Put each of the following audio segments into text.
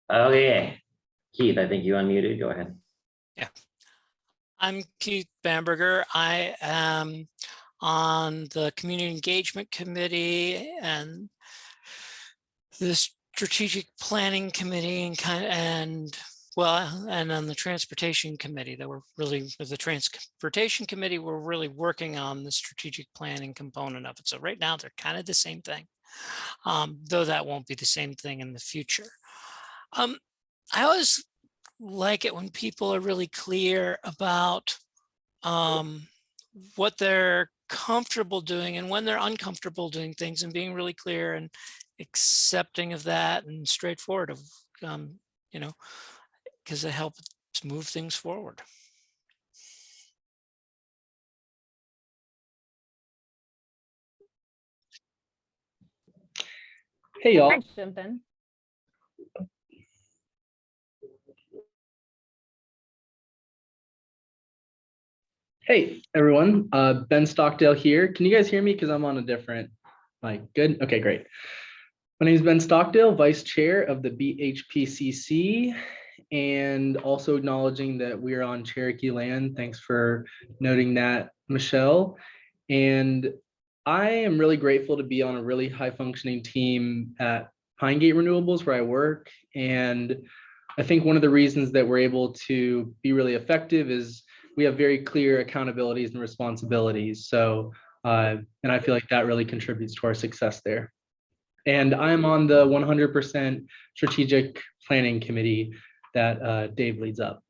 Okay, Keith, I think you unmuted. Go ahead. Yeah. I'm Keith Bamberger. I am on the Community Engagement Committee and the Strategic Planning Committee and on the Transportation Committee. That we're really, with the Transportation Committee, we're really working on the strategic planning component of it. So right now they're kind of the same thing, though that won't be the same thing in the future. I always like it when people are really clear about what they're comfortable doing and when they're uncomfortable doing things, and being really clear and accepting of that and straightforward of, because it helps move things forward. Hey, y'all. Jump in. Hey, everyone. Ben Stockdale here. Can you guys hear me? Because I'm on a different mic. Good. Okay, great. My name is Ben Stockdale, Vice Chair of the BHPCC, and also acknowledging that we're on Cherokee land. Thanks for noting that, Michelle. And I am really grateful to be on a really high-functioning team at Pine Gate Renewables, where I work. And I think one of the reasons that we're able to be really effective is we have very clear accountabilities and responsibilities. So, and I feel like that really contributes to our success there. And I'm on the 100% strategic planning committee that Dave leads up.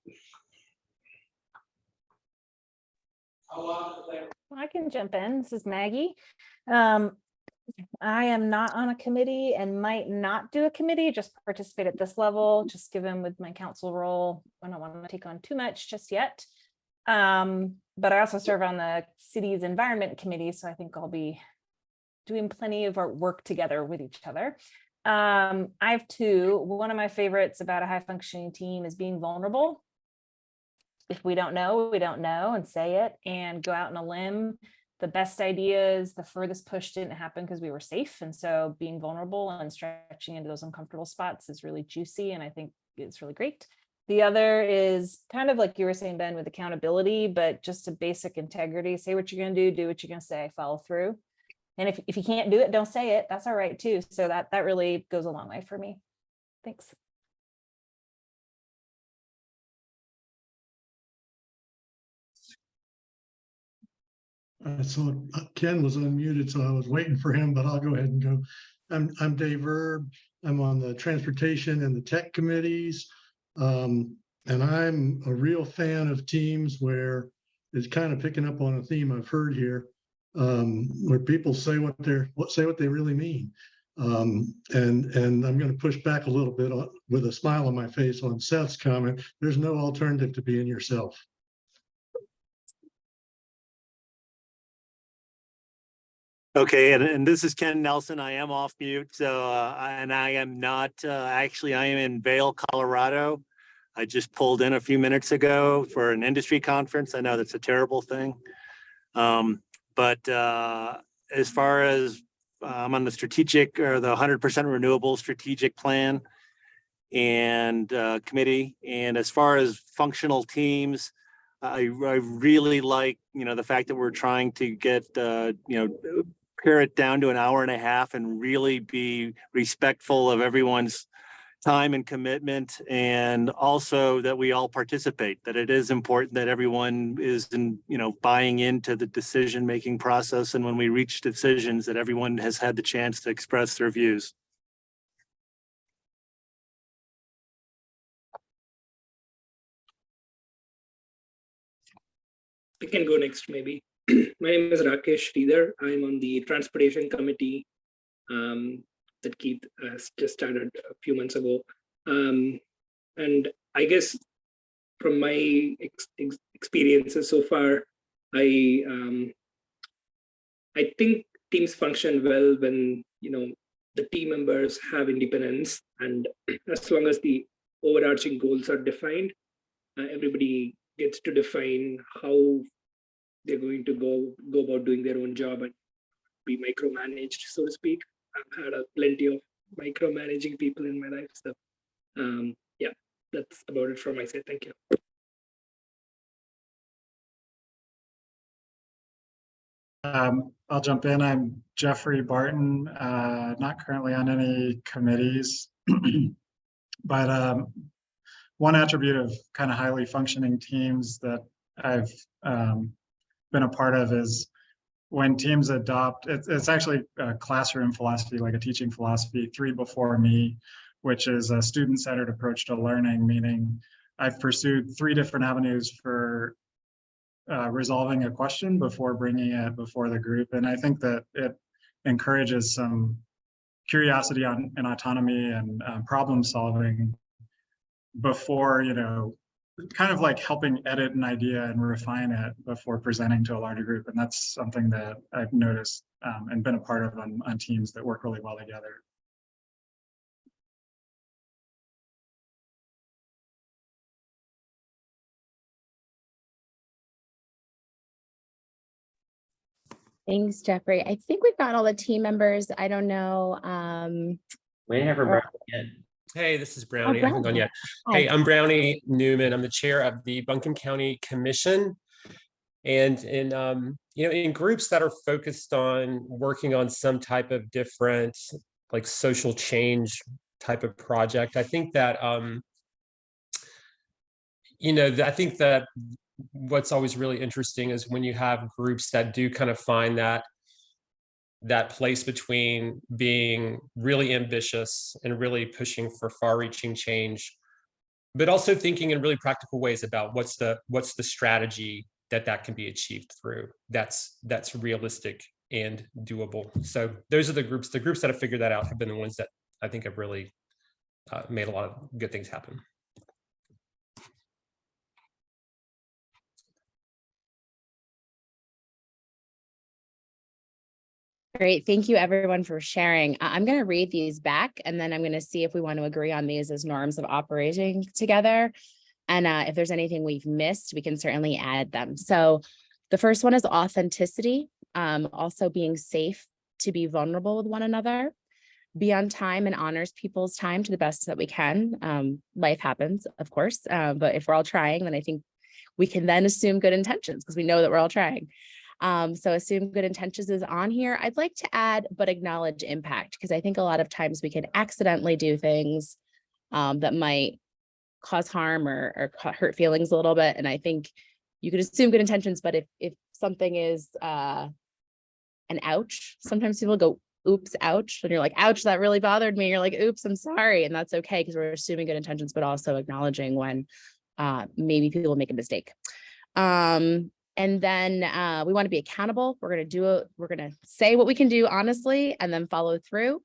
I can jump in. This is Maggie. I am not on a committee and might not do a committee, just participate at this level, just given with my council role. I don't want to take on too much just yet. But I also serve on the city's environment committee, so I think I'll be doing plenty of our work together with each other. I have two. One of my favorites about a high functioning team is being vulnerable. If we don't know, we don't know, and say it and go out on a limb. The best ideas, the furthest push didn't happen because we were safe. And so being vulnerable and stretching into those uncomfortable spots is really juicy, and I think it's really great. The other is kind of like you were saying, Ben, with accountability, but just a basic integrity. Say what you're going to do what you're going to say, follow through. And if you can't do it, don't say it. That's all right too. So that really goes a long way for me. Thanks. So Ken was unmuted, so I was waiting for him, but I'll go ahead and go. I'm Dave Erb. I'm on the transportation and the tech committees. And I'm a real fan of teams where it's kind of picking up on a theme I've heard here, where people say what they really mean. And I'm going to push back a little bit with a smile on my face on Seth's comment. There's no alternative to being yourself. Okay, and this is Ken Nelson. I am off mute, so and I am not actually. I am in Vail, Colorado. I just pulled in a few minutes ago for an industry conference. I know that's a terrible thing, but as far as I'm on the strategic or the 100% renewable strategic plan and committee, and as far as functional teams, I really like the fact that we're trying to get pare it down to an hour and a half and really be respectful of everyone's time and commitment, and also that we all participate, that it is important that everyone is buying into the decision-making process, and when we reach decisions that everyone has had the chance to express their views. I can go next, maybe. My name is Rakesh Sridhar. I'm on the transportation committee that Keith has just started a few months ago. And I guess from my experiences so far, I think teams function well when the team members have independence, and as long as the overarching goals are defined, everybody gets to define how they're going to go about doing their own job and be micromanaged, so to speak. I've had plenty of micromanaging people in my life, so Yeah, that's about it from my side. Thank you. I'll jump in. I'm Jeffrey Barton, not currently on any committees, but one attribute of kind of highly functioning teams that I've been a part of is when teams adopt, it's actually a classroom philosophy, like a teaching philosophy, 3 before me, which is a student-centered approach to learning, meaning I've pursued 3 different avenues for resolving a question before bringing it before the group. And I think that it encourages some curiosity and autonomy and problem solving before, kind of like helping edit an idea and refine it before presenting to a larger group. And that's something that I've noticed and been a part of on teams that work really well together. Thanks, Jeffrey. I think we've got all the team members. I don't know. We didn't have her Or- Brownie yet. Hey, this is Brownie. I haven't gone Brownie. yet. Hi. Hey, I'm Brownie Newman. I'm the chair of the Buncombe County Commission. And in groups that are focused on working on some type of different, like social change type of project, I think that, I think that what's always really interesting is when you have groups that do kind of find that place between being really ambitious and really pushing for far-reaching change, but also thinking in really practical ways about what's the strategy that can be achieved through that's realistic and doable. So those are the groups that have figured that out have been the ones that I think have really made a lot of good things happen. Great. Thank you everyone for sharing. I'm going to read these back and then I'm going to see if we want to agree on these as norms of operating together. And if there's anything we've missed, we can certainly add them. So the first one is authenticity, also being safe to be vulnerable with one another, be on time and honors people's time to the best that we can. Life happens, of course, but if we're all trying, then I think we can then assume good intentions because we know that we're all trying. So assume good intentions is on here. I'd like to add, but acknowledge impact, because I think a lot of times we can accidentally do things that might cause harm or hurt feelings a little bit. And I think you could assume good intentions, but if something is an ouch, sometimes people go, oops, ouch. And you're like, ouch, that really bothered me. You're like, oops, I'm sorry. And that's okay, because we're assuming good intentions, but also acknowledging when maybe people make a mistake. And then we want to be accountable. We're going to say what we can do honestly, and then follow through.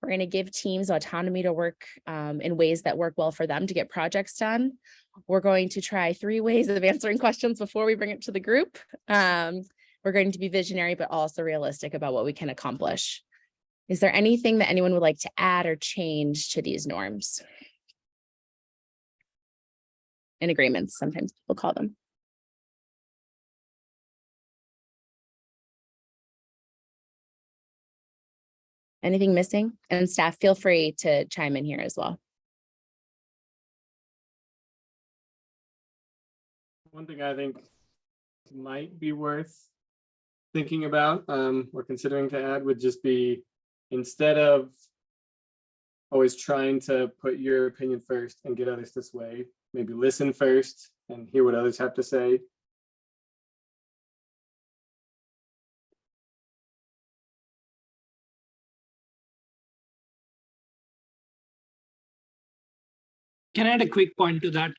We're going to give teams autonomy to work in ways that work well for them to get projects done. We're going to try 3 ways of answering questions before we bring it to the group. We're going to be visionary, but also realistic about what we can accomplish. Is there anything that anyone would like to add or change to these norms? In agreements, sometimes people call them. Anything missing? And staff, feel free to chime in here as well. One thing I think might be worth thinking about or considering to add would just be, instead of always trying to put your opinion first and get others to sway, maybe listen first and hear what others have to say. Can I add a quick point to that?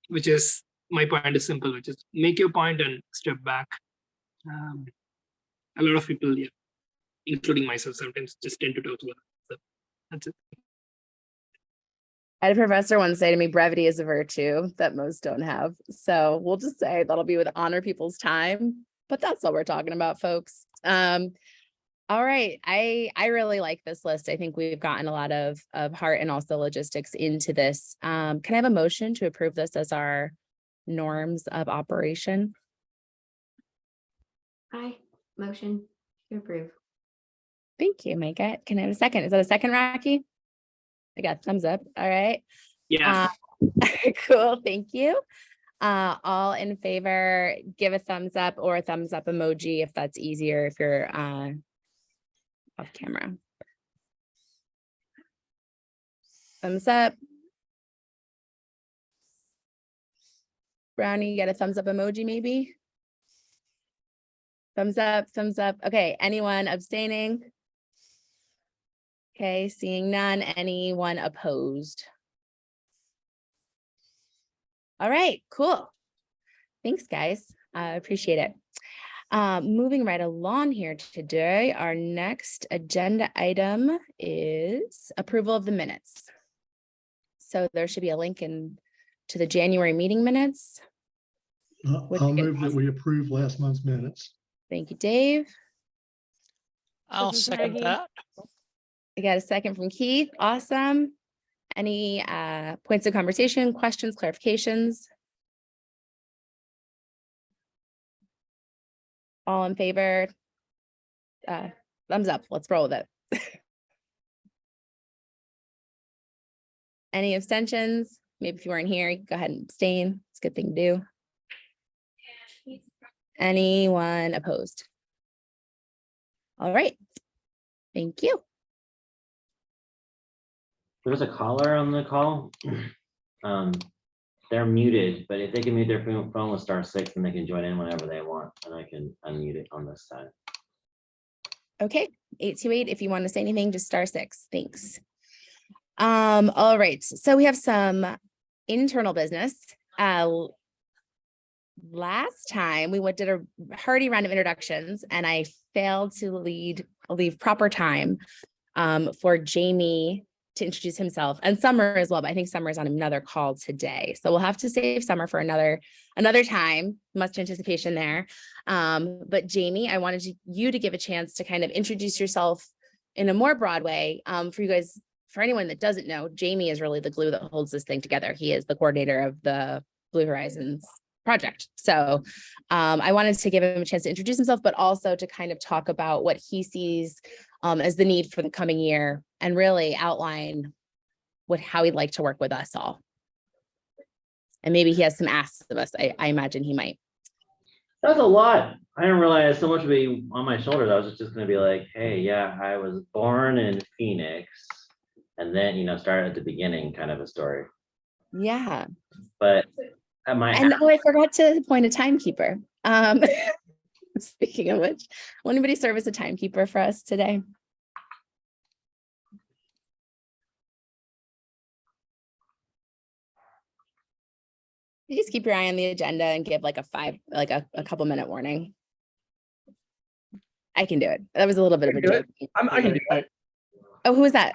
Which is, my point is simple, which is make your point and step back. A lot of people, yeah, including myself, sometimes just tend to talk about it. So that's it. I had a professor once say to me, brevity is a virtue that most don't have. So we'll just say that'll be with honor people's time, but that's what we're talking about, folks. All right. I really like this list. I think we've gotten a lot of heart and also logistics into this. Can I have a motion to approve this as our norms of operation? Aye. Motion to approve. Thank you, Micah. Can I have a second? Is that a second, Rocky? I got thumbs up. All right. Yes. Cool. Thank you. All in favor, give a thumbs up or a thumbs up emoji if that's easier if you're off camera. Thumbs up. Brownie, you got a thumbs up emoji maybe? Thumbs up, thumbs up. Okay, anyone abstaining? Okay, seeing none. Anyone opposed? All right, cool. Thanks, guys. I appreciate it. Moving right along here today, our next agenda item is approval of the minutes. So there should be a link to the January meeting minutes. I'll move that we approve last month's minutes. Thank you, Dave. I'll This is second Maggie. that. I got a second from Keith. Awesome. Any points of conversation, questions, clarifications? All in favor? Thumbs up. Let's roll with it. Any abstentions? Maybe if you weren't here, you can go ahead and abstain. It's a good thing to do. Anyone opposed? All right. Thank you. There's a caller on the call. They're muted, but if they can mute their phone with *6, then they can join in whenever they want, and I can unmute it on this side. Okay, 828, if you want to say anything, just *6. Thanks. All right, so we have some internal business. Last time we did a hearty round of introductions, and I failed to leave proper time for Jamie to introduce himself, and Summer as well, but I think Summer is on another call today. So we'll have to save Summer for another time, much anticipation there. But Jamie, I wanted you to give a chance to kind of introduce yourself in a more broad way. For you guys, for anyone that doesn't know, Jamie is really the glue that holds this thing together. He is the coordinator of the Blue Horizons project. So I wanted to give him a chance to introduce himself, but also to kind of talk about what he sees as the need for the coming year and really outline how he'd like to work with us all. And maybe he has some asks of us. I imagine he might. That's a lot. I didn't realize so much would be on my shoulders. I was just going to be like, hey, yeah, I was born in Phoenix, and then, started at the beginning, kind of a story. Yeah. But and I forgot to appoint a timekeeper. Speaking of which, will anybody serve as a timekeeper for us today? You just keep your eye on the agenda and give like a couple minute warning. I can do it. That was a little bit of a joke. I can do that. Oh, who was that?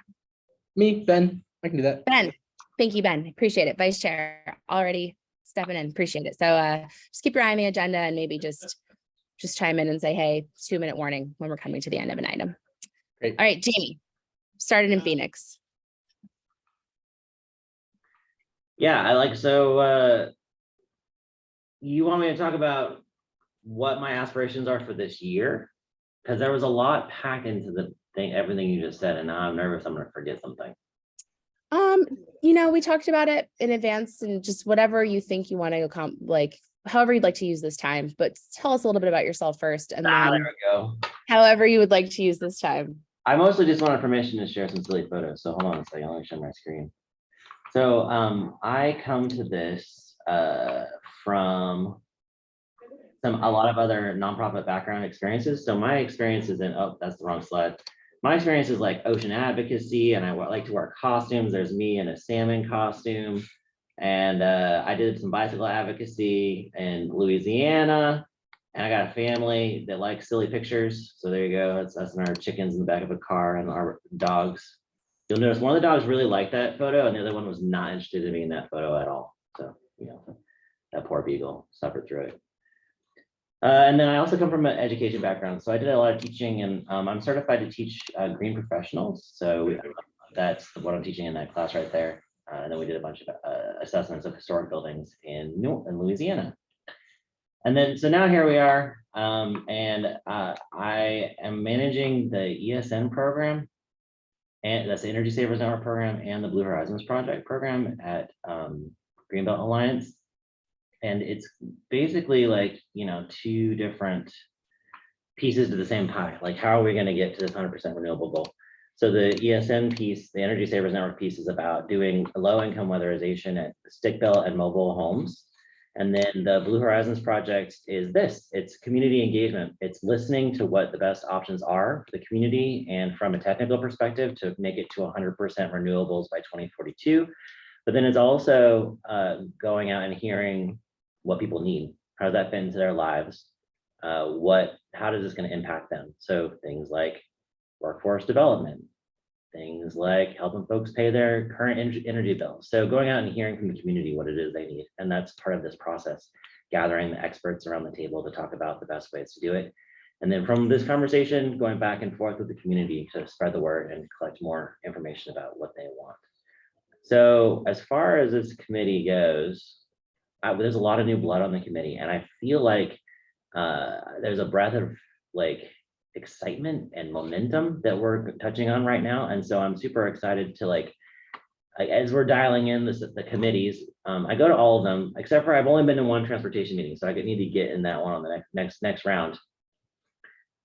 Me, Ben. I can do that. Ben. Thank you, Ben. Appreciate it. Vice Chair already stepping in. Appreciate it. So just keep your eye on the agenda and maybe just chime in and say, hey, 2-minute warning when we're coming to the end of an item. Great. All right, Jamie, started in Phoenix. Yeah, you want me to talk about what my aspirations are for this year? Because there was a lot packed into the thing, everything you just said, and now I'm nervous I'm going to forget something. We talked about it in advance, and just whatever you think you want to however you'd like to use this time, but tell us a little bit about yourself first, and then there we go. However you would like to use this time. I mostly just wanted permission to share some silly photos, so hold on a second, let me share my screen. So I come to this from a lot of other nonprofit background experiences. So my experiences that's the wrong slide. My experience is like ocean advocacy, and I like to wear costumes. There's me in a salmon costume. And I did some bicycle advocacy in Louisiana. And I got a family that likes silly pictures. So there you go. That's us and our chickens in the back of a car and our dogs. You'll notice one of the dogs really liked that photo, and the other one was not interested in being in that photo at all. So, that poor beagle suffered through it. And then I also come from an education background. So I did a lot of teaching, and I'm certified to teach green professionals. So that's what I'm teaching in that class right there. And then we did a bunch of assessments of historic buildings in Louisiana. And then, so now here we are, and I am managing the ESN program. and that's the Energy Savers Network program and the Blue Horizons Project program at Greenbelt Alliance. And it's basically like, you know, two different pieces to the same pie. Like, how are we going to get to this 100% renewable goal? So the ESN piece, the Energy Savers Network piece, is about doing low income weatherization at stick built and mobile homes. And then the Blue Horizons Project is this, it's community engagement. It's listening to what the best options are for the community and from a technical perspective to make it to 100% renewables by 2042. But then it's also going out and hearing what people need. How does that fit into their lives? How does this going to impact them? So things like workforce development, things like helping folks pay their current energy bills. So going out and hearing from the community what it is they need. And that's part of this process, gathering the experts around the table to talk about the best ways to do it. And then from this conversation, going back and forth with the community to spread the word and collect more information about what they want. So as far as this committee goes, there's a lot of new blood on the committee, and I feel like there's a breath of like excitement and momentum that we're touching on right now. And so I'm super excited to like as we're dialing in the committees, I go to all of them, except for I've only been in one transportation meeting, so I need to get in that one on the next round.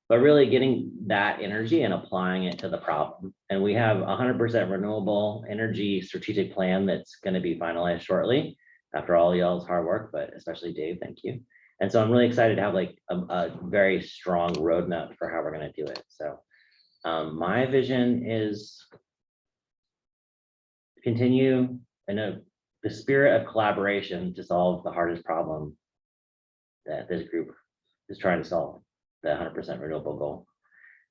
But really getting that energy and applying it to the problem. And we have 100% renewable energy strategic plan that's going to be finalized shortly after all y'all's hard work, but especially Dave, thank you. And so I'm really excited to have like a very strong roadmap for how we're going to do it. So my vision is continue in the spirit of collaboration to solve the hardest problem that this group is trying to solve, the 100% renewable goal.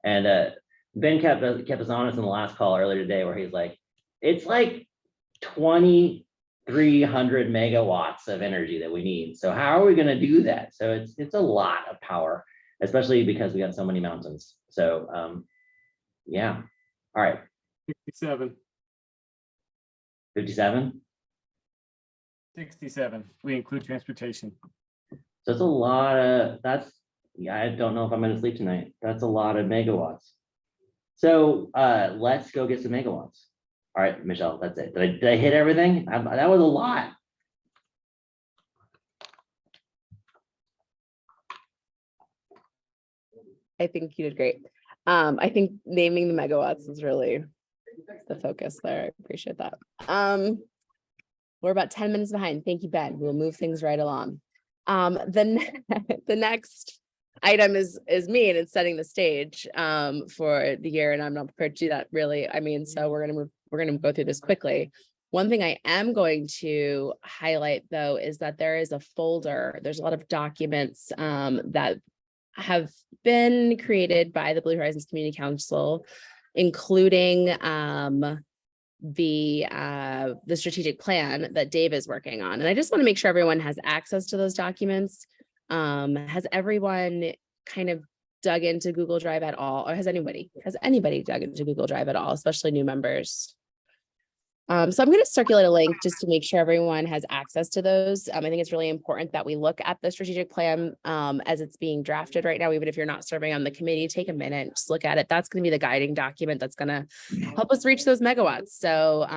And Ben kept us honest in the last call earlier today, where he's like, it's like 2,300 megawatts of energy that we need. So how are we going to do that? So it's a lot of power, especially because we got so many mountains. So yeah. All right. 67. 57. 67. We include transportation. So it's a lot of, yeah, I don't know if I'm going to sleep tonight. That's a lot of megawatts. So let's go get some megawatts. All right, Michelle, that's it. Did I hit everything? That was a lot. I think you did great. I think naming the megawatts is really the focus there. I appreciate that. We're about 10 minutes behind. Thank you, Ben. We'll move things right along. The next item is me, and it's setting the stage for the year, and I'm not prepared to do that really. I mean, so we're gonna go through this quickly. One thing I am going to highlight though is that there is a folder. There's a lot of documents that have been created by the Blue Horizons Community Council, including the strategic plan that Dave is working on. And I just want to make sure everyone has access to those documents. Has everyone kind of dug into Google Drive at all? Or has anybody dug into Google Drive at all, especially new members? So I'm going to circulate a link just to make sure everyone has access to those. I think it's really important that we look at the strategic plan as it's being drafted right now. Even if you're not serving on the committee, take a minute, just look at it. That's going to be the guiding document that's going to help us reach those megawatts. So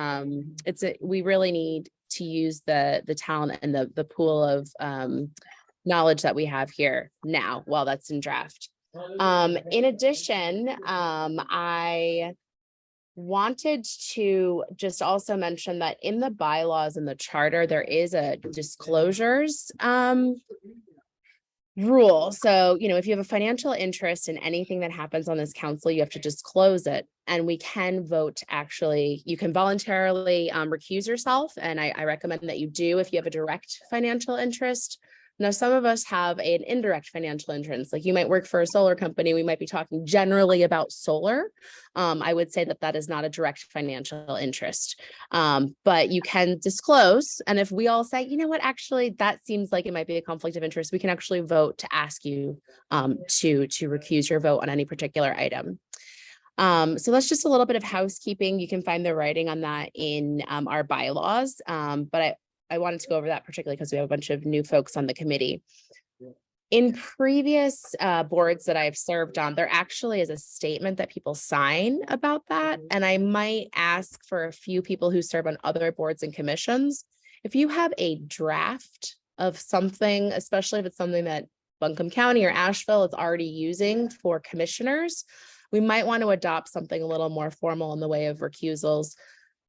we really need to use the talent and the pool of knowledge that we have here now while that's in draft. In addition, I wanted to just also mention that in the bylaws and the charter, there is a disclosures rule. So, if you have a financial interest in anything that happens on this council, you have to disclose it. And we can vote, actually, you can voluntarily recuse yourself. And I recommend that you do if you have a direct financial interest. Now, some of us have an indirect financial interest, like you might work for a solar company. We might be talking generally about solar. I would say that is not a direct financial interest, but you can disclose. And if we all say, you know what, actually, that seems like it might be a conflict of interest, we can actually vote to ask you to recuse your vote on any particular item. So that's just a little bit of housekeeping. You can find the writing on that in our bylaws, but I wanted to go over that particularly because we have a bunch of new folks on the committee. In previous boards that I've served on, there actually is a statement that people sign about that. And I might ask for a few people who serve on other boards and commissions, if you have a draft of something, especially if it's something that Buncombe County or Asheville is already using for commissioners, we might want to adopt something a little more formal in the way of recusals.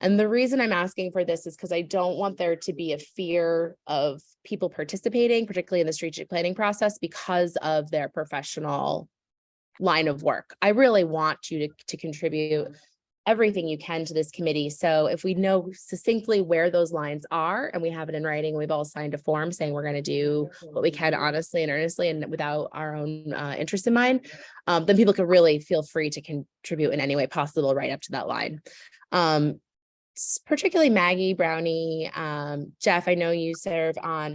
And the reason I'm asking for this is because I don't want there to be a fear of people participating, particularly in the strategic planning process, because of their professional line of work. I really want you to contribute everything you can to this committee. So if we know succinctly where those lines are and we have it in writing, we've all signed a form saying we're going to do what we can honestly and earnestly and without our own interest in mind, then people can really feel free to contribute in any way possible right up to that line. Particularly Maggie, Brownie, Jeff, I know you serve on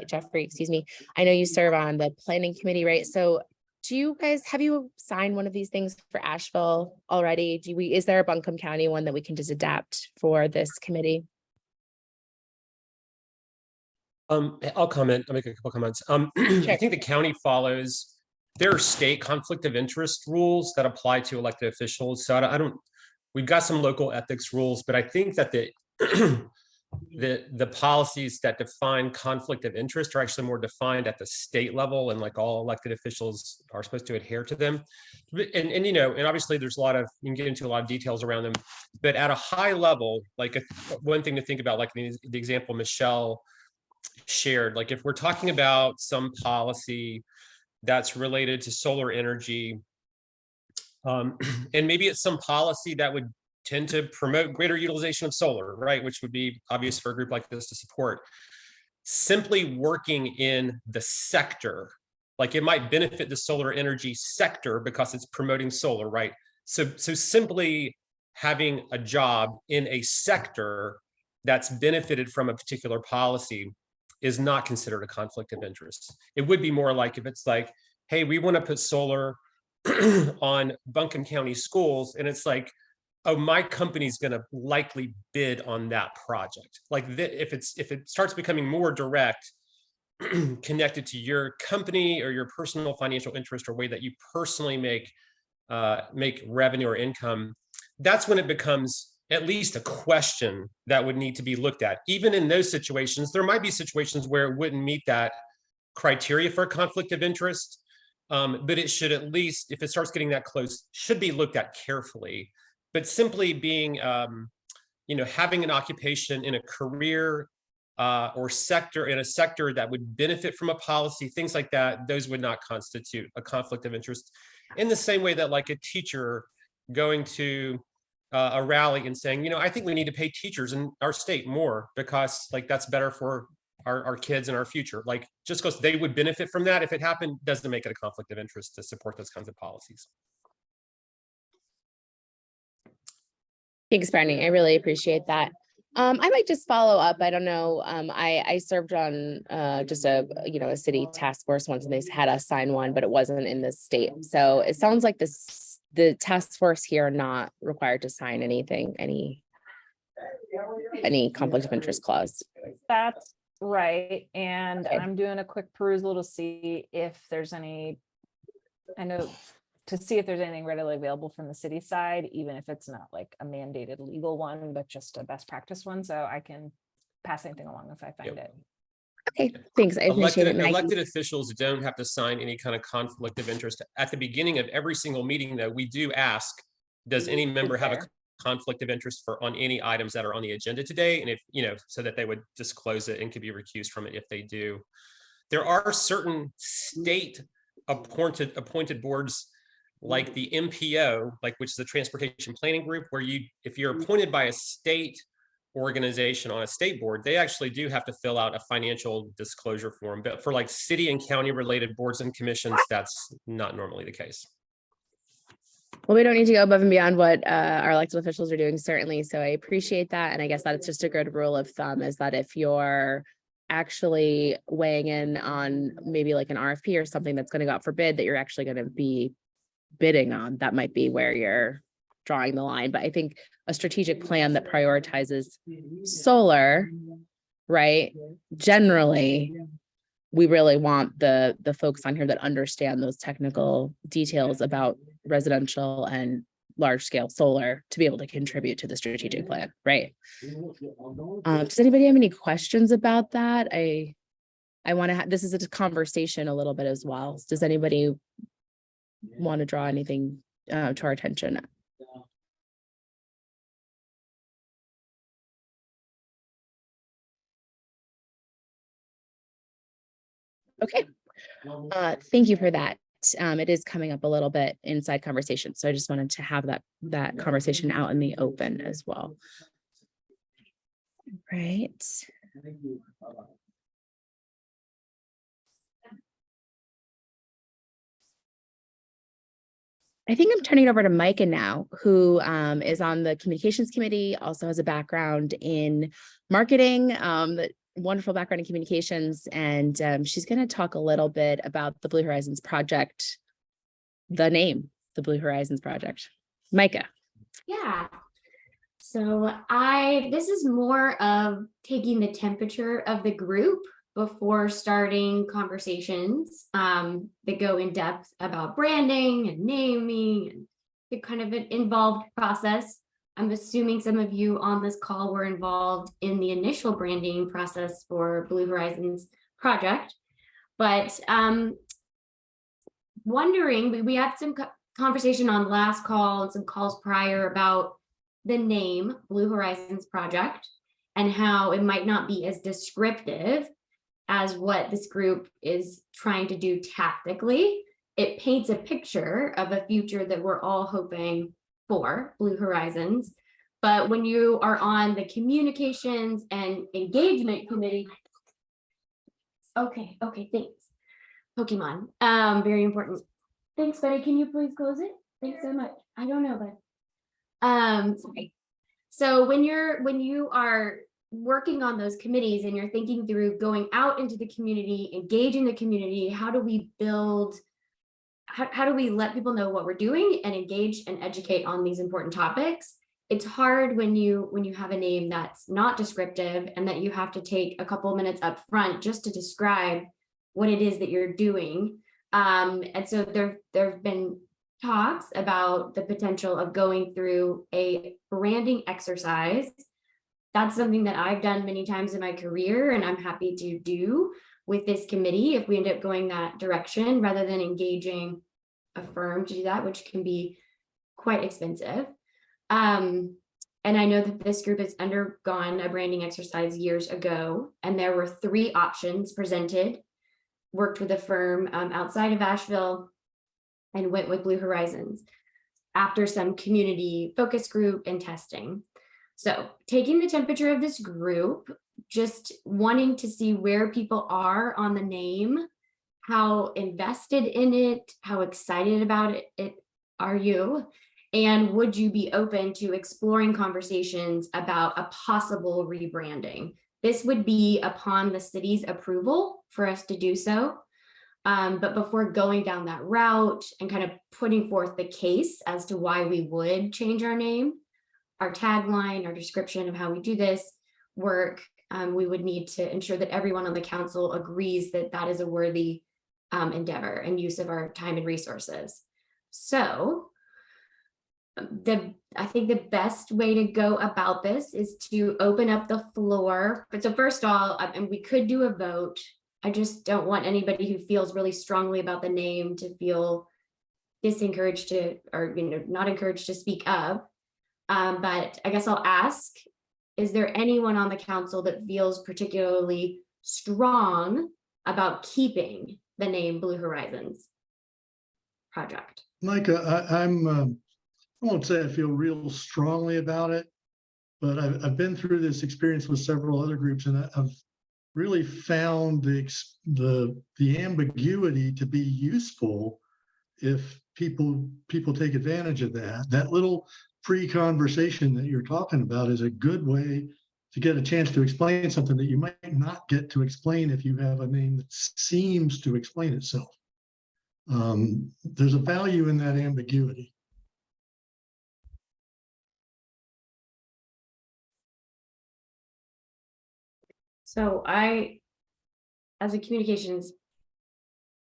Jeffrey, excuse me. I know you serve on the planning committee, right? So do you guys, have you signed one of these things for Asheville already? Is there a Buncombe County one that we can just adapt for this committee? I'll comment. I'll make a couple comments. I think the county follows, there are state conflict of interest rules that apply to elected officials. So we've got some local ethics rules, but I think that the policies that define conflict of interest are actually more defined at the state level, and like all elected officials are supposed to adhere to them. And you know, and obviously there's you can get into a lot of details around them, but at a high level, like one thing to think about, like the example Michelle shared, like if we're talking about some policy that's related to solar energy, and maybe it's some policy that would tend to promote greater utilization of solar, right? Which would be obvious for a group like this to support. Simply working in the sector, like it might benefit the solar energy sector because it's promoting solar, right? So simply having a job in a sector that's benefited from a particular policy is not considered a conflict of interest. It would be more like if it's like, hey, we want to put solar on Buncombe County schools, and it's like, oh, my company's going to likely bid on that project. Like if it starts becoming more direct, connected to your company or your personal financial interest or way that you personally make revenue or income, that's when it becomes at least a question that would need to be looked at. Even in those situations, there might be situations where it wouldn't meet that criteria for a conflict of interest. But it should, at least if it starts getting that close, should be looked at carefully. But simply being, having an occupation in a career or sector, in a sector that would benefit from a policy, things like that, those would not constitute a conflict of interest. In the same way that like a teacher going to a rally and saying, I think we need to pay teachers in our state more because like that's better for our kids and our future. Like just because they would benefit from that, if it happened, doesn't make it a conflict of interest to support those kinds of policies. Thanks, Bernie. I really appreciate that. I might just follow up. I don't know. I served on just a city task force once, and they had us sign one, but it wasn't in the state. So it sounds like the task force here are not required to sign anything, any conflict of interest clause. That's right. And Okay. I'm doing a quick perusal to see if there's any, to see if there's anything readily available from the city side, even if it's not like a mandated legal one, but just a best practice one. So I can pass anything along if I find it. Okay, thanks. I appreciate it, Maggie. Elected officials don't have to sign any kind of conflict of interest. At the beginning of every single meeting, though, we do ask, does any member have a conflict of interest on any items that are on the agenda today? And if, so that they would disclose it and could be recused from it if they do. There are certain state appointed boards like the MPO, which is the Transportation Planning Group, where if you're appointed by a state organization on a state board, they actually do have to fill out a financial disclosure form. But for like city and county related boards and commissions, that's not normally the case. Well, we don't need to go above and beyond what our elected officials are doing, certainly. So I appreciate that. And I guess that's just a good rule of thumb, is that if you're actually weighing in on maybe like an RFP or something that's going to go out for bid that you're actually going to be bidding on, that might be where you're drawing the line. But I think a strategic plan that prioritizes solar, right, generally we really want the folks on here that understand those technical details about residential and large scale solar to be able to contribute to the strategic plan, right? Does anybody have any questions about that? I want to have, this is a conversation a little bit as well. Does anybody want to draw anything to our attention? Okay, thank you for that. It is coming up a little bit inside conversation, so I just wanted to have that conversation out in the open as well. Right. I think I'm turning it over to Micah now, who is on the communications committee, also has a background in marketing, wonderful background in communications, and she's going to talk a little bit about the Blue Horizons project, the name, the Blue Horizons project. Micah. Yeah. So this is more of taking the temperature of the group before starting conversations that go in depth about branding and naming and the kind of an involved process. I'm assuming some of you on this call were involved in the initial branding process for Blue Horizons project, but wondering, we had some conversation on last call and some calls prior about the name Blue Horizons project and how it might not be as descriptive as what this group is trying to do tactically. It paints a picture of a future that we're all hoping for, Blue Horizons. But when you are on the communications and engagement committee, okay, thanks. Pokemon, very important. Thanks, buddy. Can you please close it? Thanks so much. I don't know, but sorry. So when you are working on those committees and you're thinking through going out into the community, engaging the community, how do we build, how do we let people know what we're doing and engage and educate on these important topics? It's hard when you have a name that's not descriptive and that you have to take a couple of minutes up front just to describe what it is that you're doing. And so there have been talks about the potential of going through a branding exercise. That's something that I've done many times in my career, and I'm happy to do with this committee if we end up going that direction rather than engaging a firm to do that, which can be quite expensive. And I know that this group has undergone a branding exercise years ago, and there were 3 options presented, worked with a firm outside of Asheville, and went with Blue Horizons after some community focus group and testing. So taking the temperature of this group, just wanting to see where people are on the name, how invested in it, how excited about it are you, and would you be open to exploring conversations about a possible rebranding? This would be upon the city's approval for us to do so. But before going down that route and kind of putting forth the case as to why we would change our name, our tagline, our description of how we do this work, we would need to ensure that everyone on the council agrees that that is a worthy endeavor and use of our time and resources. So I think the best way to go about this is to open up the floor. But so first of all, and we could do a vote. I just don't want anybody who feels really strongly about the name to feel disencouraged to, or not encouraged to speak up. But I guess I'll ask, is there anyone on the council that feels particularly strong about keeping the name Blue Horizons project? Micah, I won't say I feel real strongly about it, but I've been through this experience with several other groups, and I've really found the ambiguity to be useful if people take advantage of that. That little pre-conversation that you're talking about is a good way to get a chance to explain something that you might not get to explain if you have a name that seems to explain itself. There's a value in that ambiguity. So I as a communications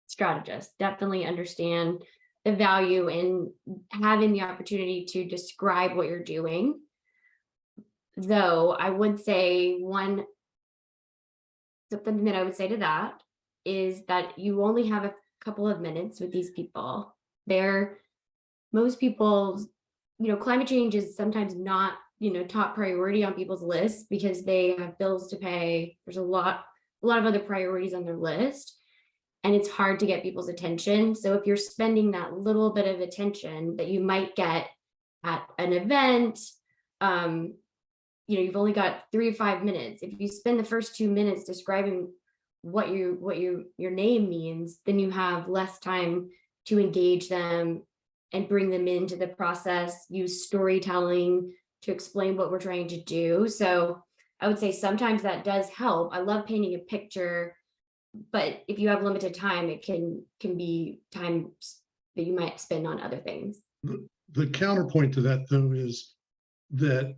strategist, definitely understand the value in having the opportunity to describe what you're doing. Though I would say something that I would say to that is that you only have a couple of minutes with these people. Most people's, climate change is sometimes not, top priority on people's lists because they have bills to pay. There's a lot of other priorities on their list, and it's hard to get people's attention. So if you're spending that little bit of attention that you might get at an event, you've only got 3 to 5 minutes. If you spend the first 2 minutes describing what your name means, then you have less time to engage them and bring them into the process, use storytelling to explain what we're trying to do. So I would say sometimes that does help. I love painting a picture, but if you have limited time, it can be time that you might spend on other things. The counterpoint to that, though, is that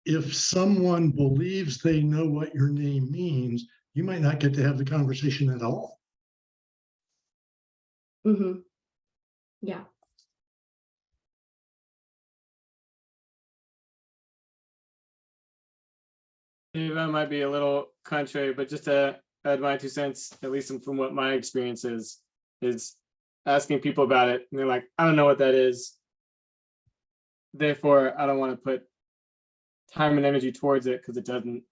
if someone believes they know what your name means, you might not get to have the conversation at all. Mm-hmm. Yeah. Dave, I might be a little contrary, but just to add my 2 cents, at least from what my experience is asking people about it. And they're like, I don't know what that is. Therefore, I don't want to put time and energy towards it because it doesn't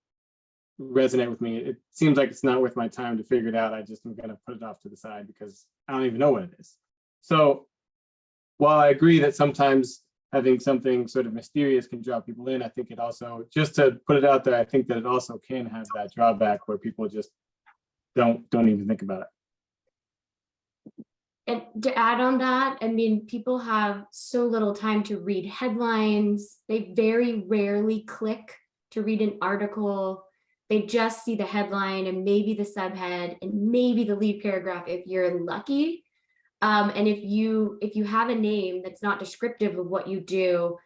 resonate with me. It seems like it's not worth my time to figure it out. I just am going to put it off to the side because I don't even know what it is. So while I agree that sometimes having something sort of mysterious can draw people in, I think it also, just to put it out there, I think that it also can have that drawback where people just don't even think about it. And to add on that, I mean, people have so little time to read headlines. They very rarely click to read an article. They just see the headline and maybe the subhead and maybe the lead paragraph if you're lucky. And if you have a name that's not descriptive of what you do,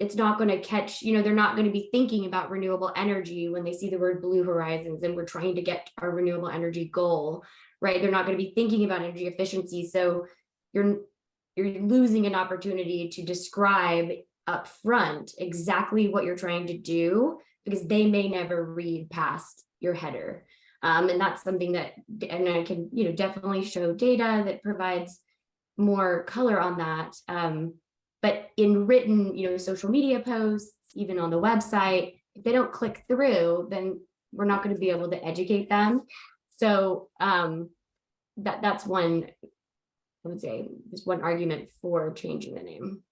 it's not going to catch, they're not going to be thinking about renewable energy when they see the word Blue Horizons and we're trying to get our renewable energy goal, right? They're not going to be thinking about energy efficiency. So you're losing an opportunity to describe up front exactly what you're trying to do because they may never read past your header. And that's something that, and I can, definitely show data that provides more color on that. But in written, social media posts, even on the website, if they don't click through, then we're not going to be able to educate them. So that's one, I would say, just one argument for changing the name.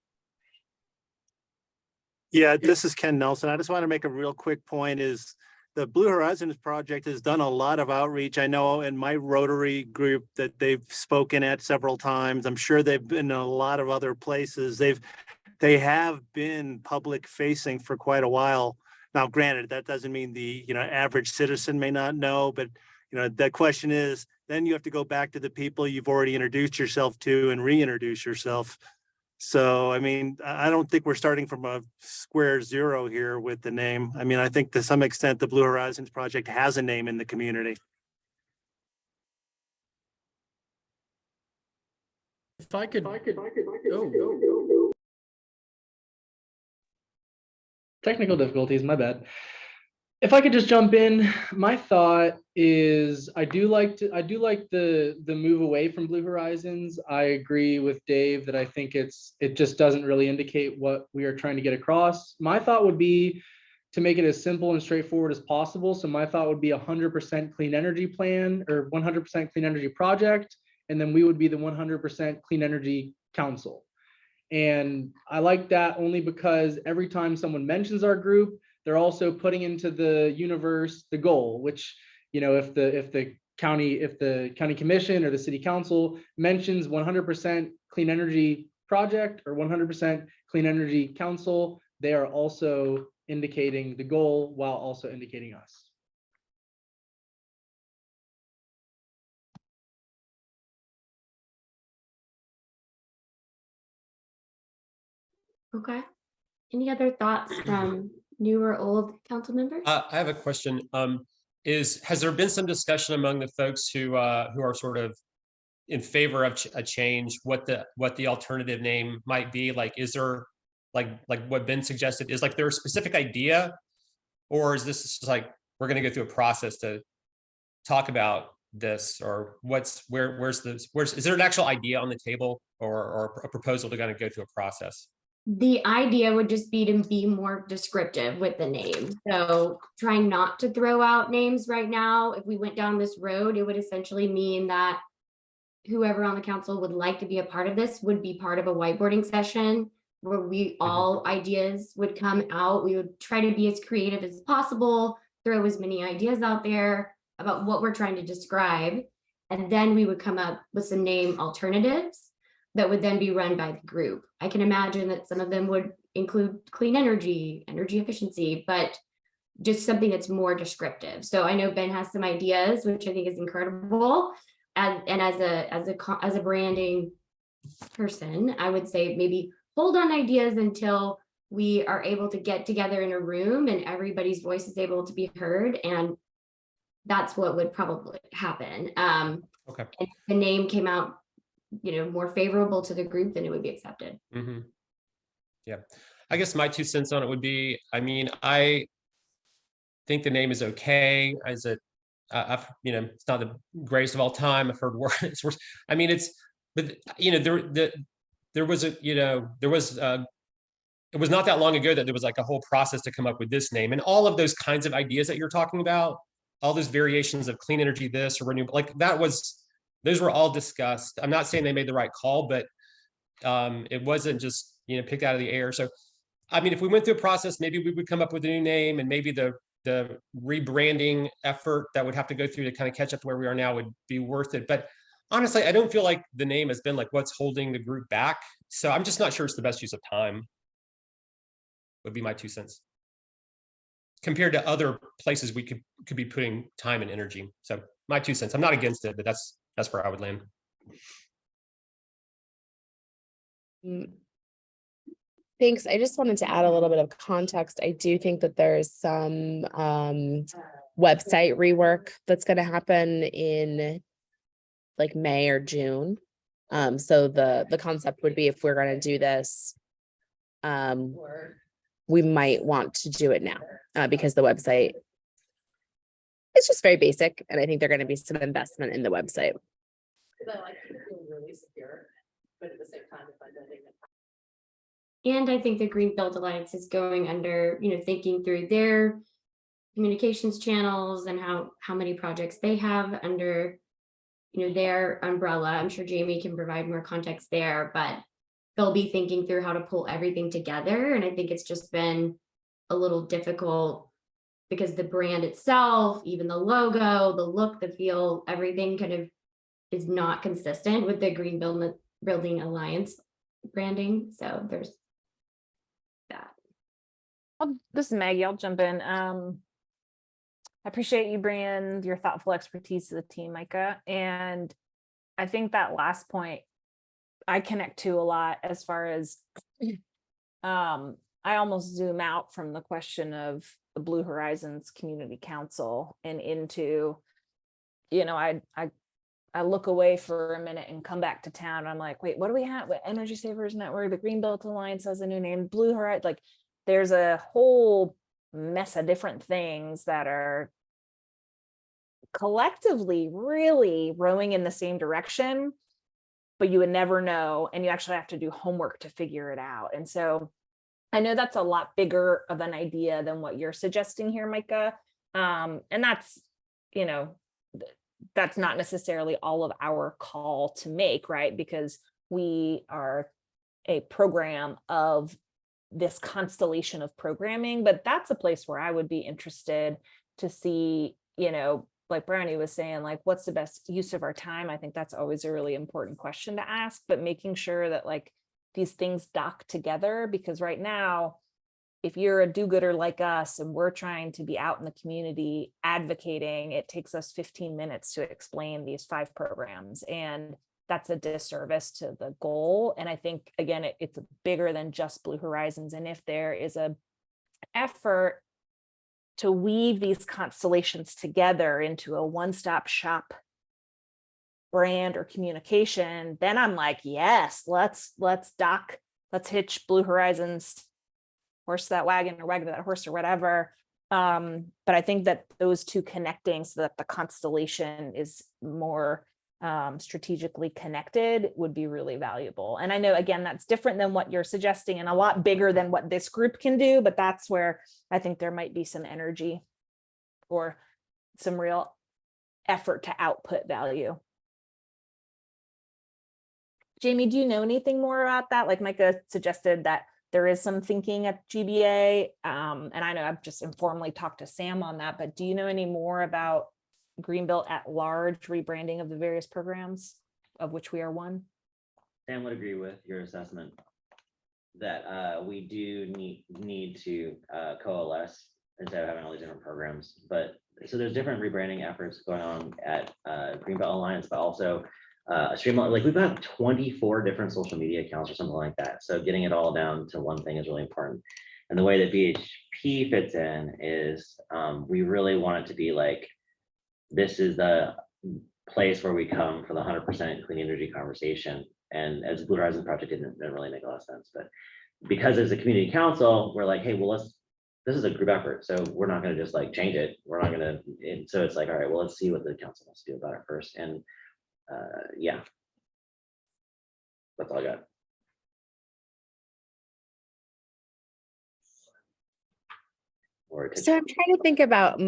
Yeah, this is Ken Nelson. I just want to make a real quick point is the Blue Horizons Project has done a lot of outreach. I know in my Rotary group that they've spoken at several times. I'm sure they've been in a lot of other places. They have been public facing for quite a while. Now, granted, that doesn't mean the average citizen may not know, but the question is, then you have to go back to the people you've already introduced yourself to and reintroduce yourself. So, I mean, I don't think we're starting from a square zero here with the name. I mean, I think to some extent, the Blue Horizons Project has a name in the community. If I could, technical difficulties, my bad. If I could just jump in, my thought is I do like the move away from Blue Horizons. I agree with Dave that I think it just doesn't really indicate what we are trying to get across. My thought would be to make it as simple and straightforward as possible. So my thought would be 100% clean energy plan or 100% clean energy project, and then we would be the 100% clean energy council. And I like that only because every time someone mentions our group, they're also putting into the universe the goal, which, if the county commission or the city council mentions 100% clean energy project or 100% clean energy council, they are also indicating the goal while also indicating us. Okay. Any other thoughts from new or old council members? I have a question. has there been some discussion among the folks who are sort of in favor of a change, what the alternative name might be? Like, is there like what Ben suggested, is like there a specific idea, or is this just like we're going to go through a process to talk about this, or where's is there an actual idea on the table, or a proposal to kind of go through a process? The idea would just be to be more descriptive with the name. So trying not to throw out names right now. If we went down this road, it would essentially mean that whoever on the council would like to be a part of this would be part of a whiteboarding session where we all ideas would come out. We would try to be as creative as possible, throw as many ideas out there about what we're trying to describe. And then we would come up with some name alternatives that would then be run by the group. I can imagine that some of them would include clean energy, energy efficiency, but just something that's more descriptive. So I know Ben has some ideas, which I think is incredible. And as a branding person, I would say maybe hold on ideas until we are able to get together in a room and everybody's voice is able to be heard. And that's what would probably happen. Okay. If the name came out, more favorable to the group, then it would be accepted. Mm-hmm. Yeah, I guess my 2 cents on it would be, I mean, I think the name is okay. It's not the greatest of all time. I've heard worse. I mean, but there was it was not that long ago that there was like a whole process to come up with this name, and all of those kinds of ideas that you're talking about, all those variations of clean energy, this or renewable, like those were all discussed. I'm not saying they made the right call, but it wasn't just, picked out of the air. So, I mean, if we went through a process, maybe we would come up with a new name, and maybe the rebranding effort that would have to go through to kind of catch up to where we are now would be worth it. But honestly, I don't feel like the name has been like what's holding the group back. So I'm just not sure it's the best use of time, would be my 2 cents, compared to other places we could be putting time and energy. So my 2 cents. I'm not against it, but that's where I would land. Thanks. I just wanted to add a little bit of context. I do think that there's some website rework that's going to happen in like May or June. So the concept would be, if we're going to do this, we might want to do it now because the website is just very basic, and I think there's going to be some investment in the website. And I think the Greenbelt Alliance is going under, thinking through their communications channels and how many projects they have under, their umbrella. I'm sure Jamie can provide more context there, but they'll be thinking through how to pull everything together. And I think it's just been a little difficult because the brand itself, even the logo, the look, the feel, everything kind of is not consistent with the Green Building Alliance branding. So there's that. This is Maggie. I'll jump in. I appreciate you bringing your thoughtful expertise to the team, Micah. And I think that last point I connect to a lot, as far as I almost zoom out from the question of the Blue Horizons Community Council and into, I look away for a minute and come back to town. I'm like, wait, what do we have? What, Energy Savers Network, the Greenbelt Alliance has a new name, Blue Horizon. Like, there's a whole mess of different things that are collectively really rowing in the same direction, but you would never know. And you actually have to do homework to figure it out. And so I know that's a lot bigger of an idea than what you're suggesting here, Micah. And that's, that's not necessarily all of our call to make, right? Because we are a program of this constellation of programming, but that's a place where I would be interested to see, like Brownie was saying, like, what's the best use of our time? I think that's always a really important question to ask, but making sure that like these things dock together, because right now, if you're a do-gooder like us and we're trying to be out in the community advocating, it takes us 15 minutes to explain these 5 programs. And that's a disservice to the goal. And I think, again, it's bigger than just Blue Horizons. And if there is a effort to weave these constellations together into a one-stop shop brand or communication, then I'm like, yes, let's hitch Blue Horizons, horse that wagon or wagon that horse or whatever. But I think that those two connecting so that the constellation is more strategically connected would be really valuable. And I know, again, that's different than what you're suggesting and a lot bigger than what this group can do, but that's where I think there might be some energy or some real effort to output value. Jamie, do you know anything more about that? Like Micah suggested that there is some thinking at GBA. And I know I've just informally talked to Sam on that, but do you know any more about Greenbelt at large rebranding of the various programs of which we are one? Sam would agree with your assessment that we do need to coalesce instead of having all these different programs. But so there's different rebranding efforts going on at Greenbelt Alliance, but also streamline, like we've got 24 different social media accounts or something like that. So getting it all down to one thing is really important. And the way that BHP fits in is we really want it to be like, this is the place where we come for the 100% clean energy conversation. And as Blue Horizon project didn't really make a lot of sense, but because as a community council, we're like, hey, well, this is a group effort. So we're not going to just like change it. We're not going to, and so it's like, all right, well, let's see what the council wants to do about it first. And yeah, that's all I got. So I'm trying to think about,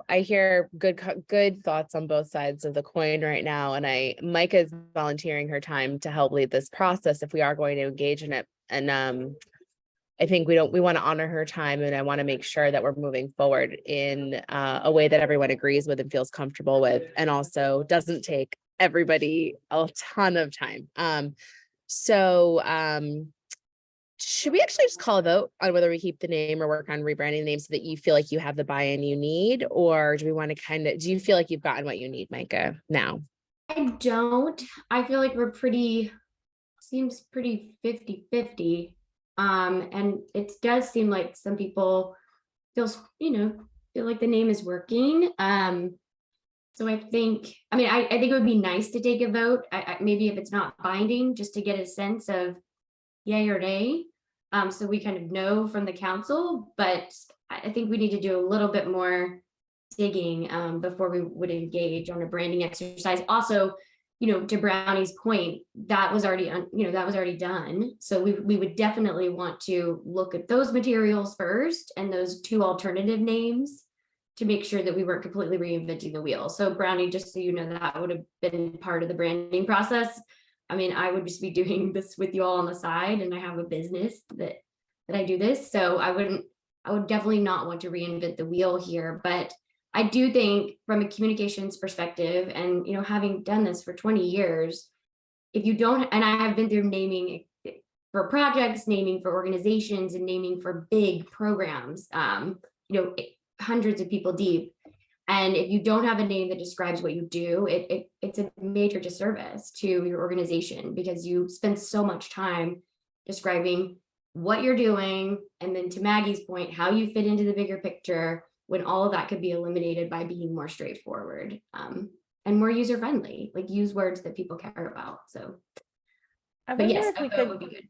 I hear good thoughts on both sides of the coin right now. And Micah is volunteering her time to help lead this process if we are going to engage in it. And I think we want to honor her time, and I want to make sure that we're moving forward in a way that everyone agrees with and feels comfortable with, and also doesn't take everybody a ton of time. Should we actually just call a vote on whether we keep the name or work on rebranding the name so that you feel like you have the buy-in you need? Or do we want to do you feel like you've gotten what you need, Micah, now? I don't. I feel like seems pretty 50-50. And it does seem like some people feel like the name is working. So I think it would be nice to take a vote. Maybe if it's not binding, just to get a sense of yay or nay. So we kind of know from the council, but I think we need to do a little bit more digging before we would engage on a branding exercise. Also, to Brownie's point, that was already done. So we would definitely want to look at those materials first and those two alternative names to make sure that we weren't completely reinventing the wheel. So Brownie, just so you know, that would have been part of the branding process. I would just be doing this with you all on the side, and I have a business that I do this. So I would definitely not want to reinvent the wheel here. But I do think from a communications perspective, and having done this for 20 years, if you don't, and I have been through naming for projects, naming for organizations, and naming for big programs, hundreds of people deep. And if you don't have a name that describes what you do, it's a major disservice to your organization, because you spend so much time describing what you're doing. And then to Maggie's point, how you fit into the bigger picture, when all of that could be eliminated by being more straightforward and more user-friendly, like use words that people care about. So, but yes, a vote would be good.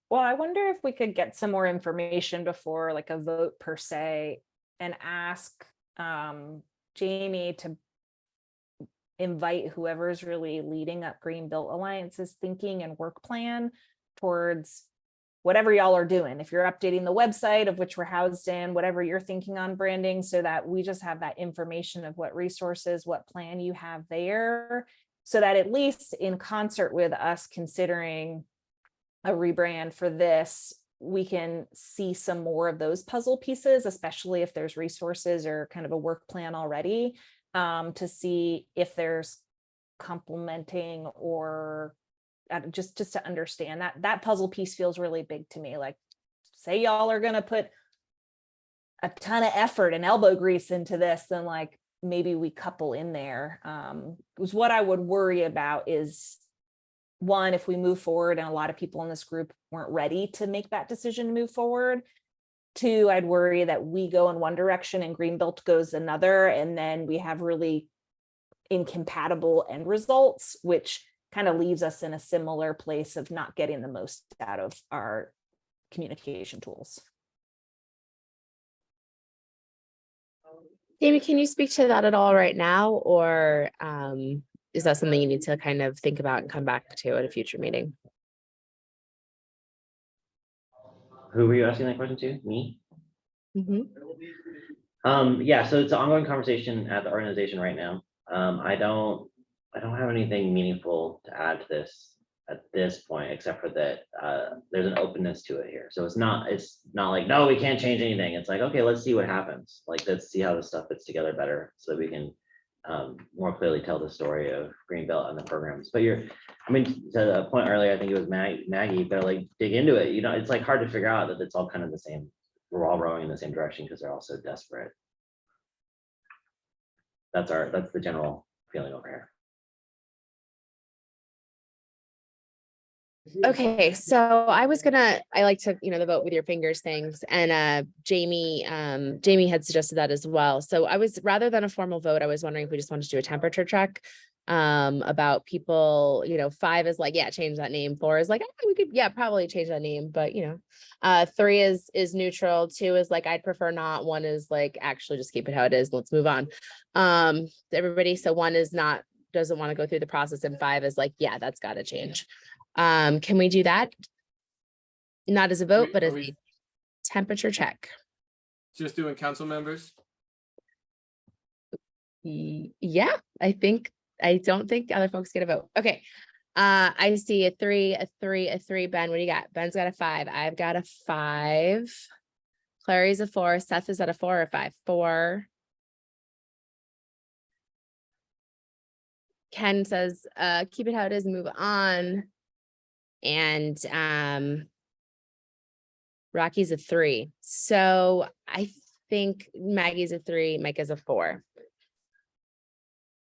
Well, I wonder if we could get some more information before like a vote per se, and ask Jamie to invite whoever's really leading up Greenbelt Alliance's thinking and work plan towards whatever y'all are doing. If you're updating the website, of which we're housed in, whatever you're thinking on branding, so that we just have that information of what resources, what plan you have there, so that at least in concert with us considering a rebrand for this, we can see some more of those puzzle pieces, especially if there's resources or kind of a work plan already, to see if there's complementing or just to understand that puzzle piece feels really big to me. Like, say y'all are going to put a ton of effort and elbow grease into this, then like maybe we couple in there. Because what I would worry about is, one, if we move forward and a lot of people in this group weren't ready to make that decision to move forward, Two, I'd worry that we go in one direction and Greenbelt goes another, and then we have really incompatible end results, which kind of leaves us in a similar place of not getting the most out of our communication tools. Jamie, can you speak to that at all right now, or is that something you need to kind of think about and come back to at a future meeting? Who were you asking that question to? Me? Mm-hmm. Yeah, so it's an ongoing conversation at the organization right now. I don't have anything meaningful to add to this at this point, except for that there's an openness to it here. So it's not like, no, we can't change anything. It's like, okay, let's see what happens. Like, let's see how this stuff fits together better so that we can more clearly tell the story of Greenbelt and the programs. But I mean, to the point earlier, I think it was Maggie, you better like dig into it. You know, it's like hard to figure out that it's all kind of the same. We're all rowing in the same direction because they're all so desperate. That's the general feeling over here. Okay, so I like to, the vote with your fingers things, and Jamie had suggested that as well. So rather than a formal vote, I was wondering if we just wanted to do a temperature check about people. 5 is like, yeah, change that name. 4 is like, we could, yeah, probably change that name, but 3 is neutral. 2 is like, I'd prefer not. 1 is like, actually just keep it how it is. Let's move on. Everybody. So 1 is doesn't want to go through the process, and 5 is like, yeah, that's got to change. Can we do that? Not as a vote, but as a temperature check. Just doing council members? Yeah, I don't think other folks get a vote. Okay. I see a 3, a 3, a 3. Ben, what do you got? Ben's got a 5. I've got a 5. Clary's a 4. Seth is at a 4 or 5? 4. Ken says, keep it how it is and move on. And Rocky's a 3. So I think Maggie's a 3, Mike is a 4.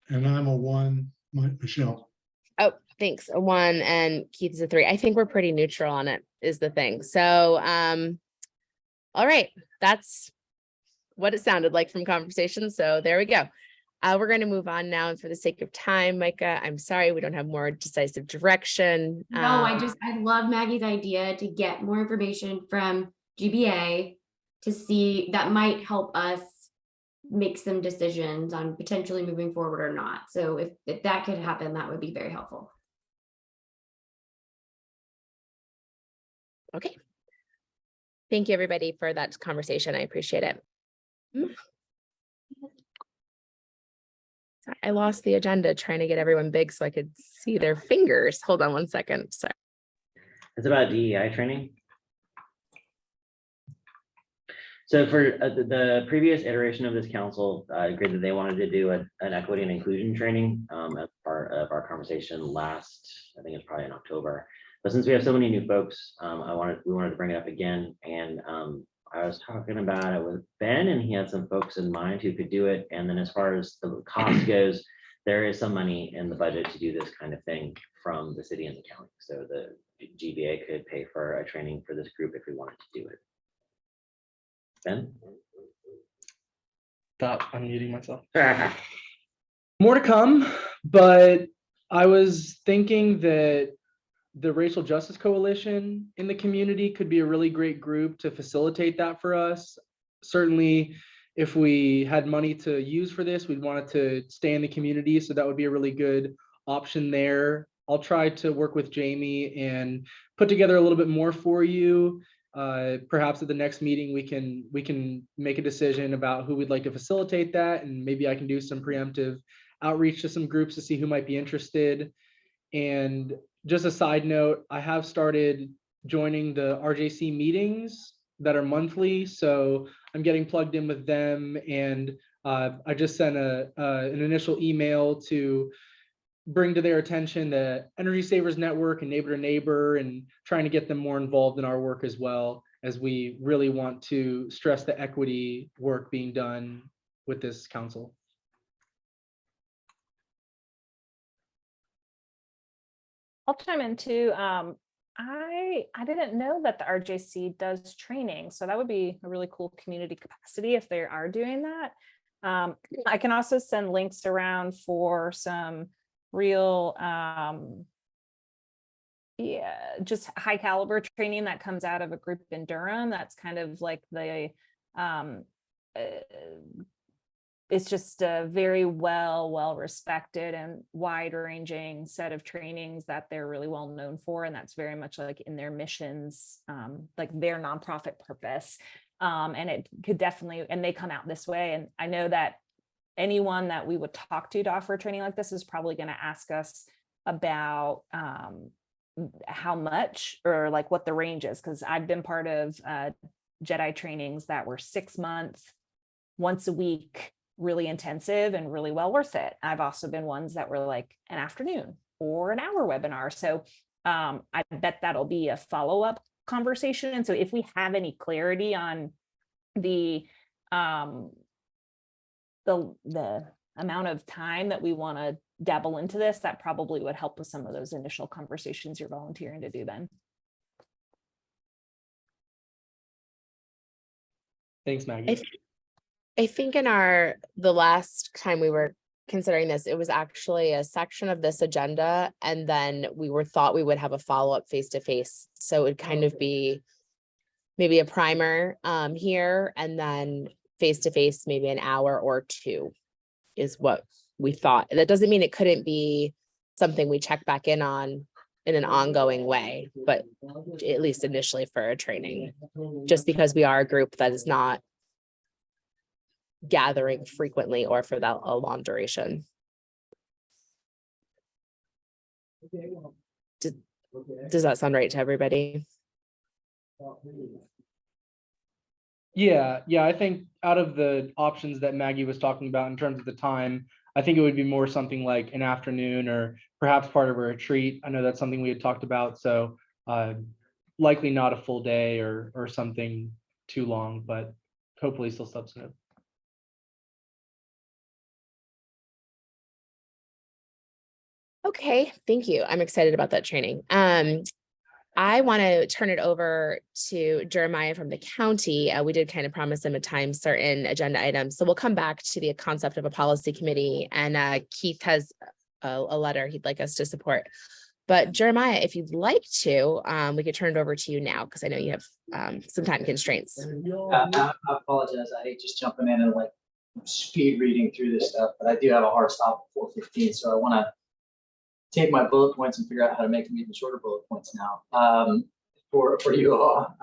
And I'm a 1, Michelle. Oh, thanks. A 1 and Keith is a 3. I think we're pretty neutral on it, is the thing. So all right, that's what it sounded like from conversation. So there we go. We're going to move on now, and for the sake of time, Micah, I'm sorry we don't have more decisive direction. No, I love Maggie's idea to get more information from GBA to see that might help us make some decisions on potentially moving forward or not. So if that could happen, that would be very helpful. Okay. Thank you, everybody, for that conversation. I appreciate it. I lost the agenda trying to get everyone big so I could see their fingers. Hold on one second. Sorry. It's about DEI training. So for the previous iteration of this council, agreed that they wanted to do an equity and inclusion training as part of our conversation last, I think it's probably in October. But since we have so many new folks, we wanted to bring it up again. And I was talking about it with Ben, and he had some folks in mind who could do it. And then as far as the cost goes, there is some money in the budget to do this kind of thing from the city and the county. So the GBA could pay for a training for this group if we wanted to do it. Ben? Stop unmuting myself. More to come, but I was thinking that the Racial Justice Coalition in the community could be a really great group to facilitate that for us. Certainly, if we had money to use for this, we'd want it to stay in the community. So that would be a really good option there. I'll try to work with Jamie and put together a little bit more for you. Perhaps at the next meeting, we can make a decision about who we'd like to facilitate that. And maybe I can do some preemptive outreach to some groups to see who might be interested. And just a side note, I have started joining the RJC meetings that are monthly. So I'm getting plugged in with them. And I just sent an initial email to bring to their attention the Energy Savers Network and Neighbor to Neighbor, and trying to get them more involved in our work as well, as we really want to stress the equity work being done with this council. I'll chime in too. I didn't know that the RJC does training, so that would be a really cool community capacity if they are doing that. I can also send links around for some real just high caliber training that comes out of a group in Durham. That's kind of like the it's just a very well respected and wide ranging set of trainings that they're really well known for, and that's very much like in their missions, like their nonprofit purpose. And it could definitely, and they come out this way, and I know that anyone that we would talk to offer training like this is probably going to ask us about how much or like what the range is, because I've been part of Jedi trainings that were 6 months, once a week, really intensive and really well worth it. I've also been ones that were like an afternoon or an hour webinar. So I bet that'll be a follow-up conversation. And so if we have any clarity on the amount of time that we want to dabble into this, that probably would help with some of those initial conversations you're volunteering to do then. Thanks, Maggie. I think in the last time we were considering this, it was actually a section of this agenda, and then thought we would have a follow-up face-to-face. So it would kind of be maybe a primer here, and then face-to-face, maybe an hour or two is what we thought. That doesn't mean it couldn't be something we check back in on in an ongoing way, but at least initially for a training, just because we are a group that is not gathering frequently or for that a long duration. Does that sound right to everybody? Yeah, I think out of the options that Maggie was talking about in terms of the time, I think it would be more something like an afternoon or perhaps part of a retreat. I know that's something we had talked about, so likely not a full day or something too long, but hopefully still substantive. Okay, thank you. I'm excited about that training. I want to turn it over to Jeremiah from the county. We did kind of promise him a time certain agenda items. So we'll come back to the concept of a policy committee, and Keith has a letter he'd like us to support. But Jeremiah, if you'd like to, we could turn it over to you now, because I know you have some time constraints. I apologize. I hate just jumping in and like speed reading through this stuff, but I do have a hard stop at 4:15, so I want to take my bullet points and figure out how to make them even shorter bullet points now for you all.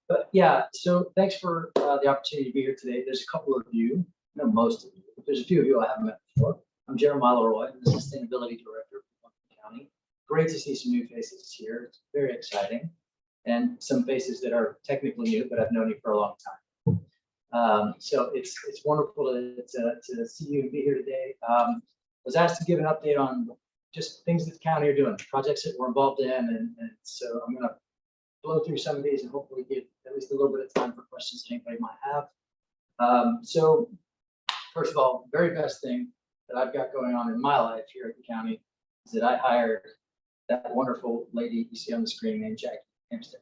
But yeah, so thanks for the opportunity to be here today. There's a couple of you, no, most of you, but there's a few of you I haven't met before. I'm Jeremiah Leroy, I'm the Sustainability Director for Buncombe County. Great to see some new faces here. It's very exciting. And some faces that are technically new, but I've known you for a long time. So it's wonderful to see you and be here today. I was asked to give an update on just things that the county are doing, projects that we're involved in. And so I'm going to blow through some of these and hopefully give at least a little bit of time for questions that anybody might have. So first of all, the very best thing that I've got going on in my life here at the county is that I hired that wonderful lady you see on the screen named Jackie Hempstead.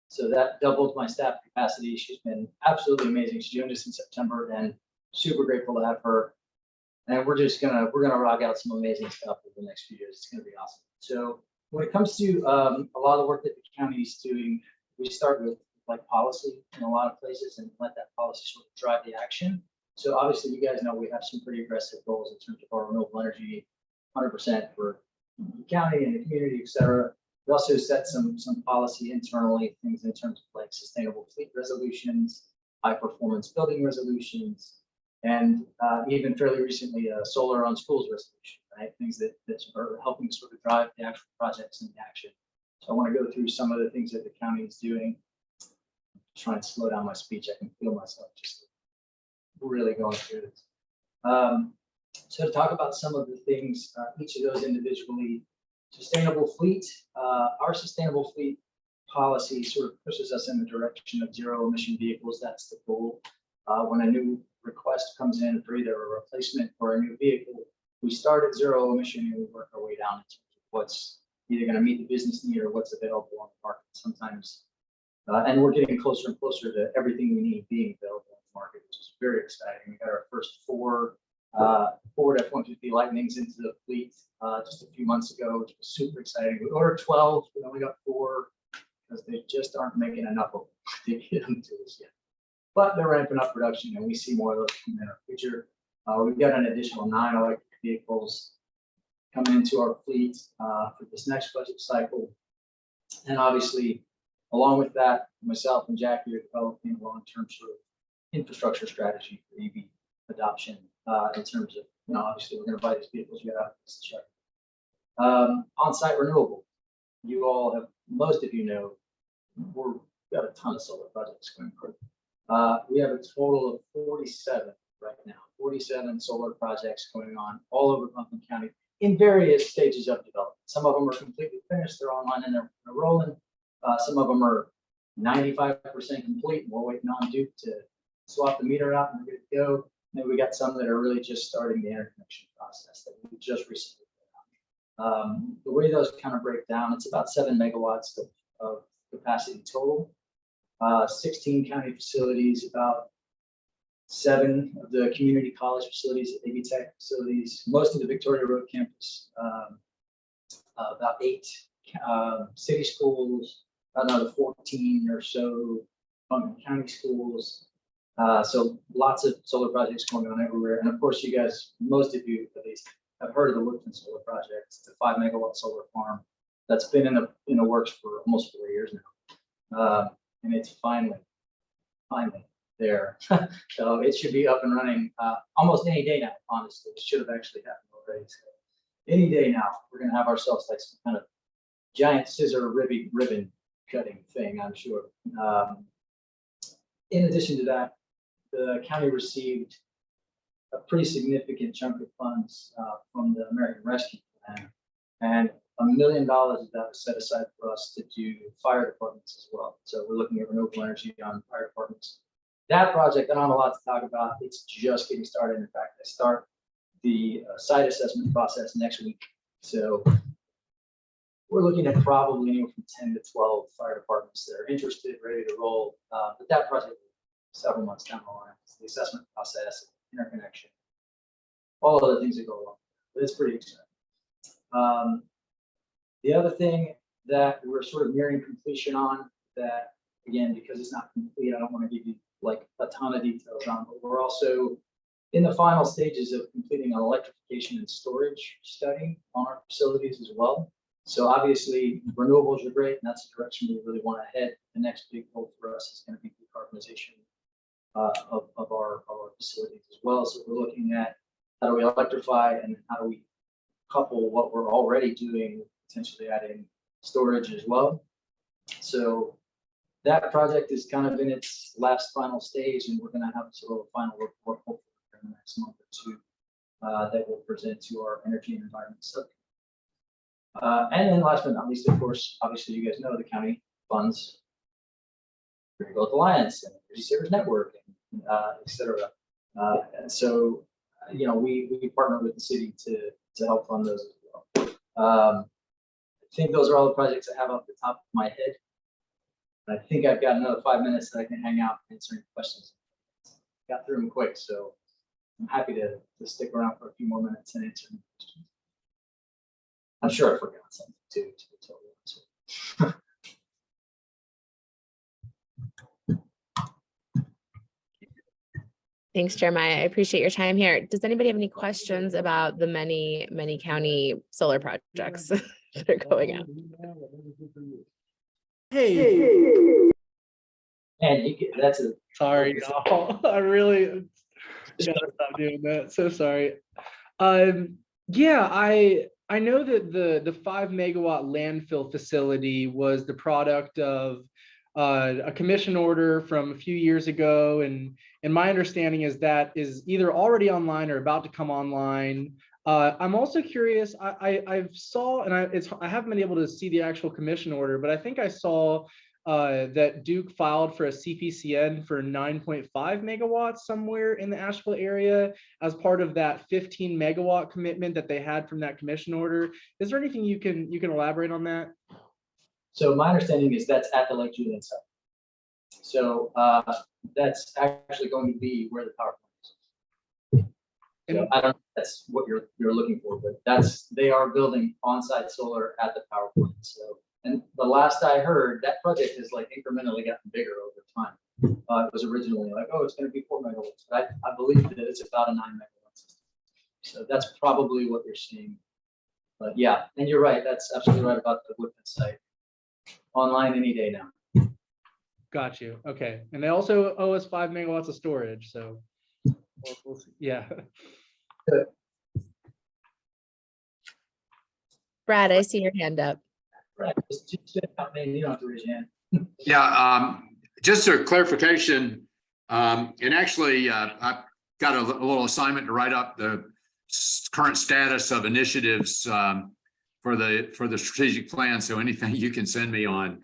So that doubled my staff capacity. She's been absolutely amazing. She joined us in September, and super grateful to have her. And we're gonna rock out some amazing stuff over the next few years. It's gonna be awesome. So when it comes to a lot of the work that the county is doing, we start with like policy in a lot of places and let that policy sort of drive the action. So obviously, you guys know we have some pretty aggressive goals in terms of our renewable energy, 100% for the county and the community, et cetera. We also set some policy internally, things in terms of like sustainable fleet resolutions, high performance building resolutions, and even fairly recently, solar on schools resolution, right? Things that are helping sort of drive the actual projects into action. So I want to go through some of the things that the county is doing. Trying to slow down my speech. I can feel myself just really going through this. So to talk about some of the things, each of those individually. Sustainable fleet, our sustainable fleet policy sort of pushes us in the direction of zero emission vehicles. That's the goal. When a new request comes in for either a replacement or a new vehicle, we start at zero emission and we work our way down in terms of what's either going to meet the business need or what's available on the market sometimes. And we're getting closer and closer to everything we need being available on the market, which is very exciting. We got our first four Ford F-150 Lightnings into the fleet just a few months ago, which was super exciting. We ordered 12, we only got 4 because they just aren't making enough of them to get them to us yet. But they're ramping up production, and we see more of those coming in our future. We've got an additional 9 electric vehicles coming into our fleet for this next budget cycle. And obviously, along with that, myself and Jackie are developing a long-term sort of infrastructure strategy for EV adoption in terms of, obviously we're going to buy these vehicles, you have to check. On-site renewable. You all have, most of you know, we've got a ton of solar projects going forward. We have a total of 47 right now, 47 solar projects going on all over Buncombe County in various stages of development. Some of them are completely finished, they're online and they're rolling. Some of them are 95% complete, and we're waiting on Duke to swap the meter out and we're good to go. And then we got some that are really just starting the interconnection process that we just recently put out. The way those kind of break down, it's about 7 megawatts of capacity total. 16 county facilities, about 7 of the community college facilities, AV Tech facilities, most of the Victoria Road campus, about 8 city schools, another 14 or so Buncombe County schools. So lots of solar projects going on everywhere. And of course, you guys, most of you at least, have heard of the Woodfin Solar Project. It's a 5 megawatt solar farm that's been in the works for almost 4 years now. And it's finally there. So it should be up and running almost any day now, honestly. It should have actually happened already. So any day now, we're going to have ourselves like some kind of giant scissor ribbon cutting thing, I'm sure. In addition to that, the county received a pretty significant chunk of funds from the American Rescue Plan, and $1 million of that was set aside for us to do fire departments as well. So we're looking at renewable energy on fire departments. That project, I don't have a lot to talk about. It's just getting started. In fact, I start the site assessment process next week. So we're looking at probably anywhere from 10 to 12 fire departments that are interested, ready to roll. But that project is several months down the line. It's the assessment process, interconnection, all other things that go along. But it's pretty exciting. The other thing that we're sort of nearing completion on, that again, because it's not complete, I don't want to give you like a ton of details on, but we're also in the final stages of completing an electrification and storage study on our facilities as well. So obviously renewables are great, and that's the direction we really want to head. The next big goal for us is going to be decarbonization of our facilities as well. So we're looking at how do we electrify and how do we couple what we're already doing with potentially adding storage as well. So that project is kind of in its last final stage, and we're going to have sort of a final report hopefully in the next month or two that we'll present to our energy and environment subcommittee. And then last but not least, of course, obviously you guys know the county funds Green Growth Alliance and Energy Savers Network, and et cetera. And so, we partner with the city to help fund those as well. I think those are all the projects I have off the top of my head. I think I've got another 5 minutes that I can hang out and answer any questions. Got through them quick, so I'm happy to stick around for a few more minutes and answer any questions. I'm sure I forgot something too, to be totally honest. Thanks, Jeremiah. I appreciate your time here. Does anybody have any questions about the many county solar projects that are going on? Hey. And that's a Sorry, no, I really gotta stop doing that. So sorry. Yeah, I know that the 5 megawatt landfill facility was the product of a commission order from a few years ago, and my understanding is that is either already online or about to come online. I'm also curious. I haven't been able to see the actual commission order, but I think I saw that Duke filed for a CPCN for 9.5 megawatts somewhere in the Asheville area as part of that 15 megawatt commitment that they had from that commission order. Is there anything you can elaborate on that? So my understanding is that's at the Lake Julian site. So that's actually going to be where the power plant is. So I don't know if that's what you're looking for, but they are building on-site solar at the power plant. So, and the last I heard, that project has like incrementally gotten bigger over time. It was originally like, oh, it's going to be 4 megawatts, but I believe that it's about a 9 megawatt system. So that's probably what you're seeing. But yeah, and you're right. That's absolutely right about the Woodfin site. Online any day now. Got you. Okay. And they also owe us 5 megawatts of storage. So we'll see. Yeah. Good. Brad, I see your hand up. Right. You don't have to raise your hand. Yeah, just a clarification. And actually, I've got a little assignment to write up the current status of initiatives for the strategic plan. So anything you can send me on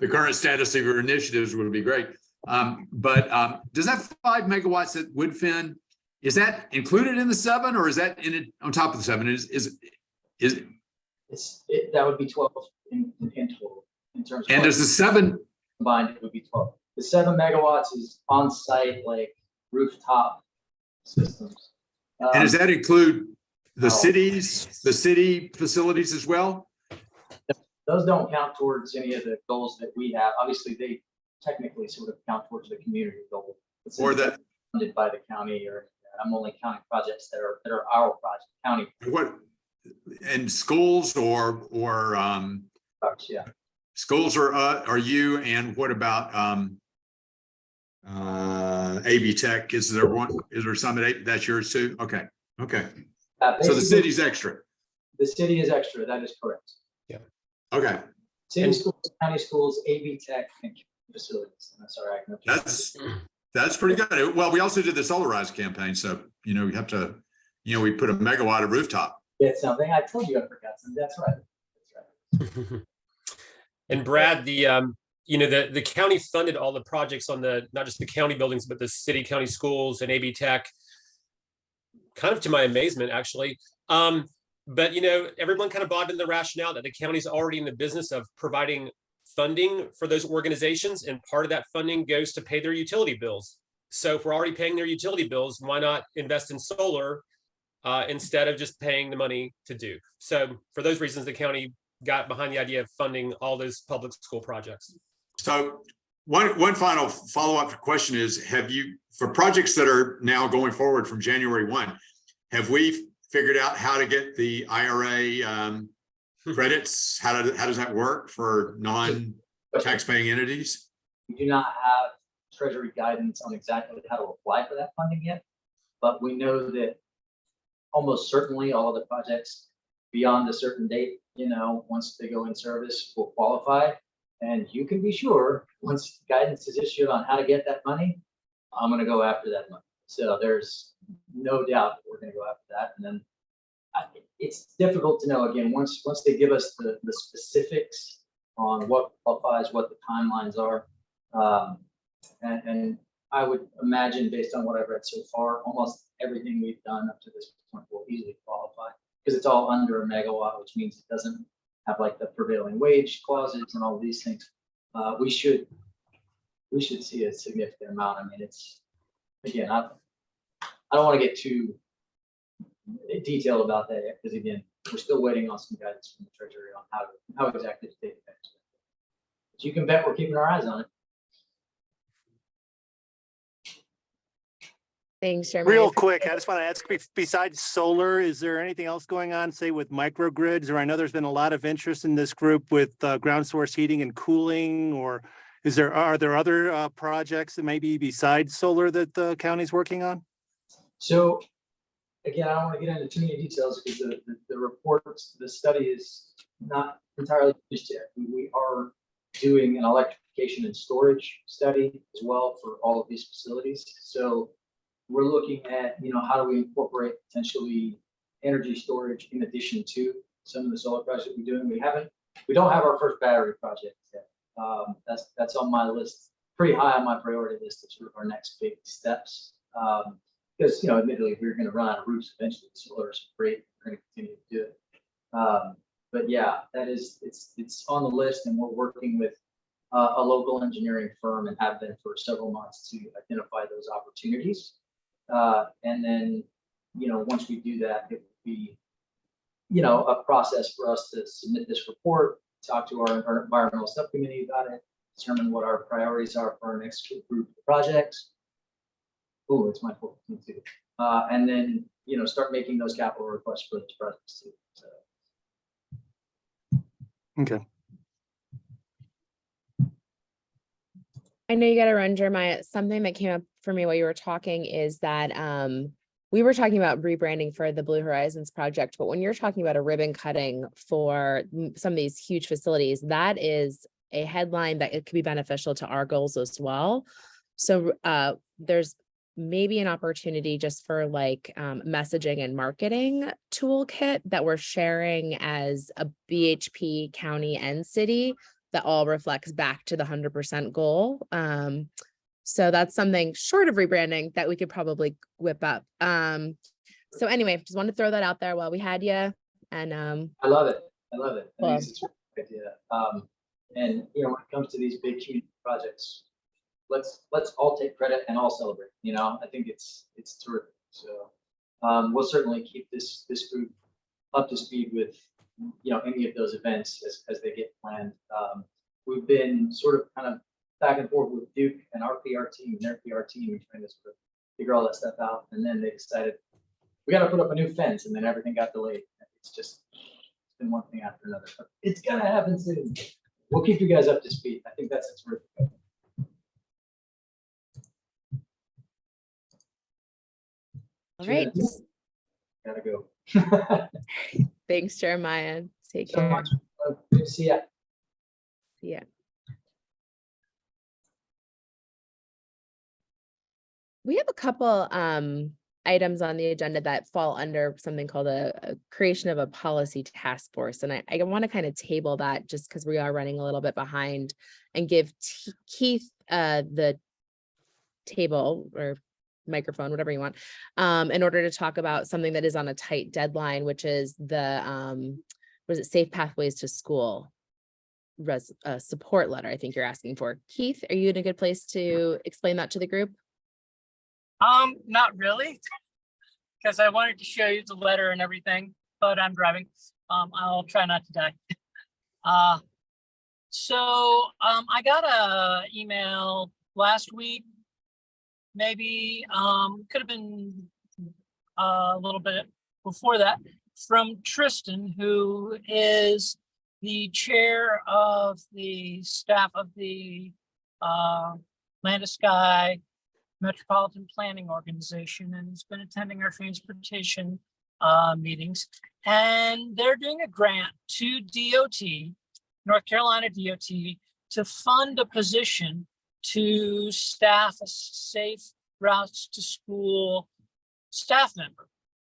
the current status of your initiatives would be great. But does that 5 megawatts at Woodfin, is that included in the 7, or is that in it on top of the 7? That would be 12 in total in terms of. And does the 7 combined? It would be 12. The 7 megawatts is on-site, like rooftop systems. And does that include the city facilities as well? Those don't count towards any of the goals that we have. Obviously, they technically sort of count towards the community goal. Or that funded by the county, or I'm only counting projects that are our project county. What and schools or Yeah. Schools are you, and what about AV Tech? Is there some that's yours too? Okay. So the city's extra. The city is extra. That is correct. Yeah. Okay. City schools, county schools, AV Tech, and facilities. I'm sorry, that's pretty good. Well, we also did the Solarize campaign, so we have to, we put a megawatt of rooftop. That's something I told you I forgot. So that's right. And Brad, the county funded all the projects on not just the county buildings, but the city, county schools, and AV Tech. Kind of to my amazement, actually. But everyone kind of bought into the rationale that the county's already in the business of providing funding for those organizations, and part of that funding goes to pay their utility bills. So if we're already paying their utility bills, why not invest in solar instead of just paying the money to Duke? So for those reasons, the county got behind the idea of funding all those public school projects. So one final follow-up question is, have you, for projects that are now going forward from January 1, have we figured out how to get the IRA credits? How does that work for non-taxpaying entities? We do not have Treasury guidance on exactly how to apply for that funding yet, but we know that almost certainly all of the projects beyond a certain date, once they go in service, will qualify. And you can be sure, once guidance is issued on how to get that money, I'm going to go after that money. So there's no doubt that we're going to go after that. And then it's difficult to know, again, once they give us the specifics on what qualifies, what the timelines are. And I would imagine, based on what I've read so far, almost everything we've done up to this point will easily qualify, because it's all under a megawatt, which means it doesn't have like the prevailing wage clauses and all of these things. We should see a significant amount. I mean, it's, again, I don't want to get too detailed about that yet, because again, we're still waiting on some guidance from the Treasury on how exactly to take effect. But you can bet we're keeping our eyes on it. Thanks, Jeremy. Real quick, I just want to ask, besides solar, is there anything else going on, say, with microgrids? Or I know there's been a lot of interest in this group with ground source heating and cooling, or are there other projects that maybe besides solar that the county's working on? So again, I don't want to get into too many details because the reports, the study is not entirely finished yet. We are doing an electrification and storage study as well for all of these facilities. So we're looking at, how do we incorporate potentially energy storage in addition to some of the solar projects we're doing. We don't have our first battery project yet. That's on my list, pretty high on my priority list of sort of our next big steps. Because, you know, admittedly, we're going to run out of roofs eventually. Solar is great. We're going to continue to do it. But yeah, it's on the list, and we're working with a local engineering firm and have been for several months to identify those opportunities. And then, you know, once we do that, it would be, you know, a process for us to submit this report, talk to our environmental subcommittee about it, determine what our priorities are for our next group of projects. Oh, it's my fault too. And then, you know, start making those capital requests for those projects too. So. Okay. I know you got to run, Jeremiah. Something that came up for me while you were talking is that we were talking about rebranding for the Blue Horizons project, but when you're talking about a ribbon cutting for some of these huge facilities, that is a headline that it could be beneficial to our goals as well. So there's maybe an opportunity just for like messaging and marketing toolkit that we're sharing as a BHP county and city that all reflects back to the 100% goal. So that's something short of rebranding that we could probably whip up. So anyway, just wanted to throw that out there while we had you. And I love it. I love it. I Well, think it's a great idea. And you know, when it comes to these big community projects, let's all take credit and all celebrate. You know, I think it's terrific. So we'll certainly keep this group up to speed with, you know, any of those events as they get planned. We've been sort of kind of back and forth with Duke and our PR team and their PR team and trying to sort of figure all that stuff out. And then they decided we got to put up a new fence, and then everything got delayed. It's been one thing after another. But it's gonna happen soon. We'll keep you guys up to speed. I think that's a terrific idea. all right. Gotta go. Thanks, Jeremiah. Take So care. much. Good to see ya. See ya. We have a couple items on the agenda that fall under something called a creation of a policy task force. And I want to kind of table that just because we are running a little bit behind and give Keith the table or microphone, whatever you want, in order to talk about something that is on a tight deadline, which is the Safe Pathways to School support letter I think you're asking for. Keith, are you in a good place to explain that to the group? Not really, because I wanted to show you the letter and everything, but I'm driving. I'll try not to die. So I got a email last week, maybe could have been a little bit before that, from Tristan, who is the chair of the staff of the Land of Sky Metropolitan Planning Organization, and has been attending our transportation meetings. And they're doing a grant to DOT, North Carolina DOT, to fund a position to staff a safe routes to school staff member.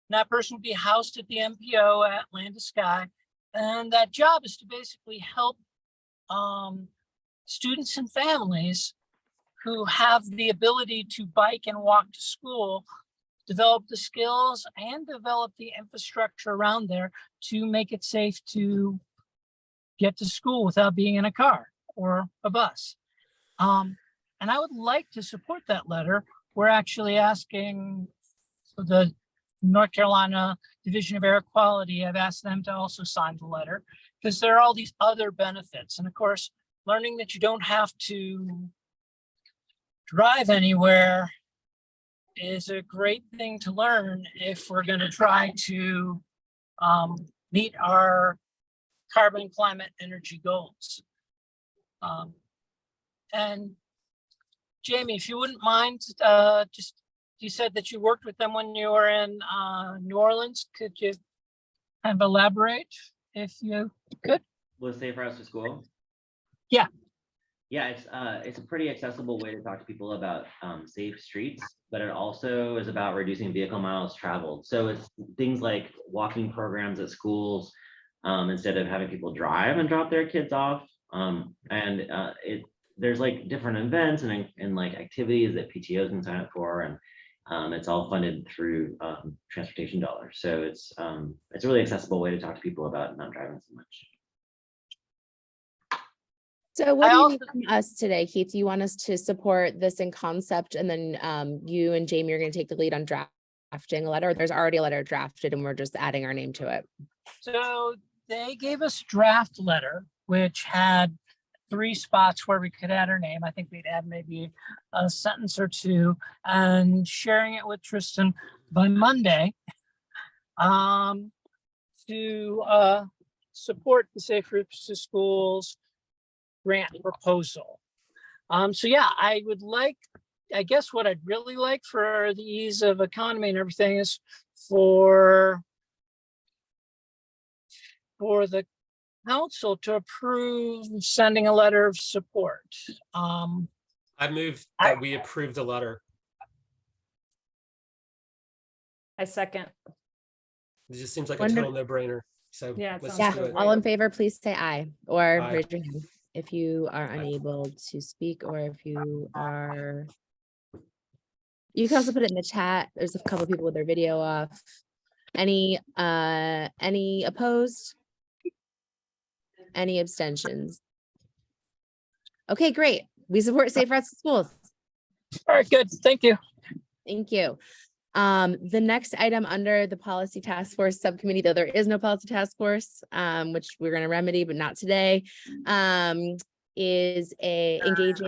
And that person would be housed at the MPO at Land of Sky. And that job is to basically help students and families who have the ability to bike and walk to school, develop the skills and develop the infrastructure around there to make it safe to get to school without being in a car or a bus. And I would like to support that letter. We're actually asking the North Carolina Division of Air Quality. I've asked them to also sign the letter because there are all these other benefits. And of course, learning that you don't have to drive anywhere is a great thing to learn if we're going to try to meet our carbon, climate, energy goals. And Jamie, if you wouldn't mind, you said that you worked with them when you were in New Orleans. Could you kind of elaborate if you could? Was Safe Routes to School? Yeah. Yeah, it's a pretty accessible way to talk to people about safe streets, but it also is about reducing vehicle miles traveled. So it's things like walking programs at schools instead of having people drive and drop their kids off. There's like different events and like activities that PTOs can sign up for, and it's all funded through transportation dollars. So it's a really accessible way to talk to people about not driving so much. So what do you need from us today, Keith? You want us to support this in concept, and then you and Jamie are going to take the lead on drafting a letter? There's already a letter drafted and we're just adding our name to it. So they gave us a draft letter, which had 3 spots where we could add our name. I think we'd add maybe a sentence or 2, and sharing it with Tristan by Monday to support the Safe Routes to Schools grant proposal. So yeah, I guess what I'd really like for the ease of economy and everything is for the council to approve sending a letter of support. I move that we approve the letter. I second. It just seems like a total no-brainer. So Yeah, it let's sounds just do it. All in favor, please say aye, or Aye. raise your hand if you are unable to speak, or if you are. You can also put it in the chat. There's a couple people with their video off. Any opposed? Any abstentions? Okay, great. We support Safe Routes to Schools. All right, good. Thank you. Thank you. The next item under the policy task force subcommittee, though there is no policy task force, which we're going to remedy, but not today, is engaging.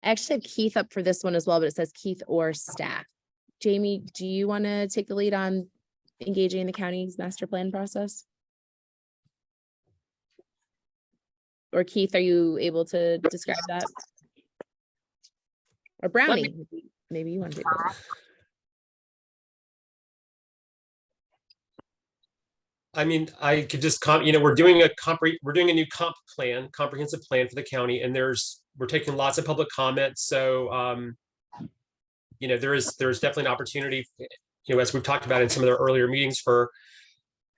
I actually have Keith up for this one as well, but it says Keith or staff. Jamie, do you want to take the lead on engaging the county's master plan process? Or Keith, are you able to describe that? Or Brownie, maybe you want to take that. I mean, I could just we're doing a new comprehensive plan for the county, and we're taking lots of public comments. So, there's definitely an opportunity, as we've talked about in some of the earlier meetings, for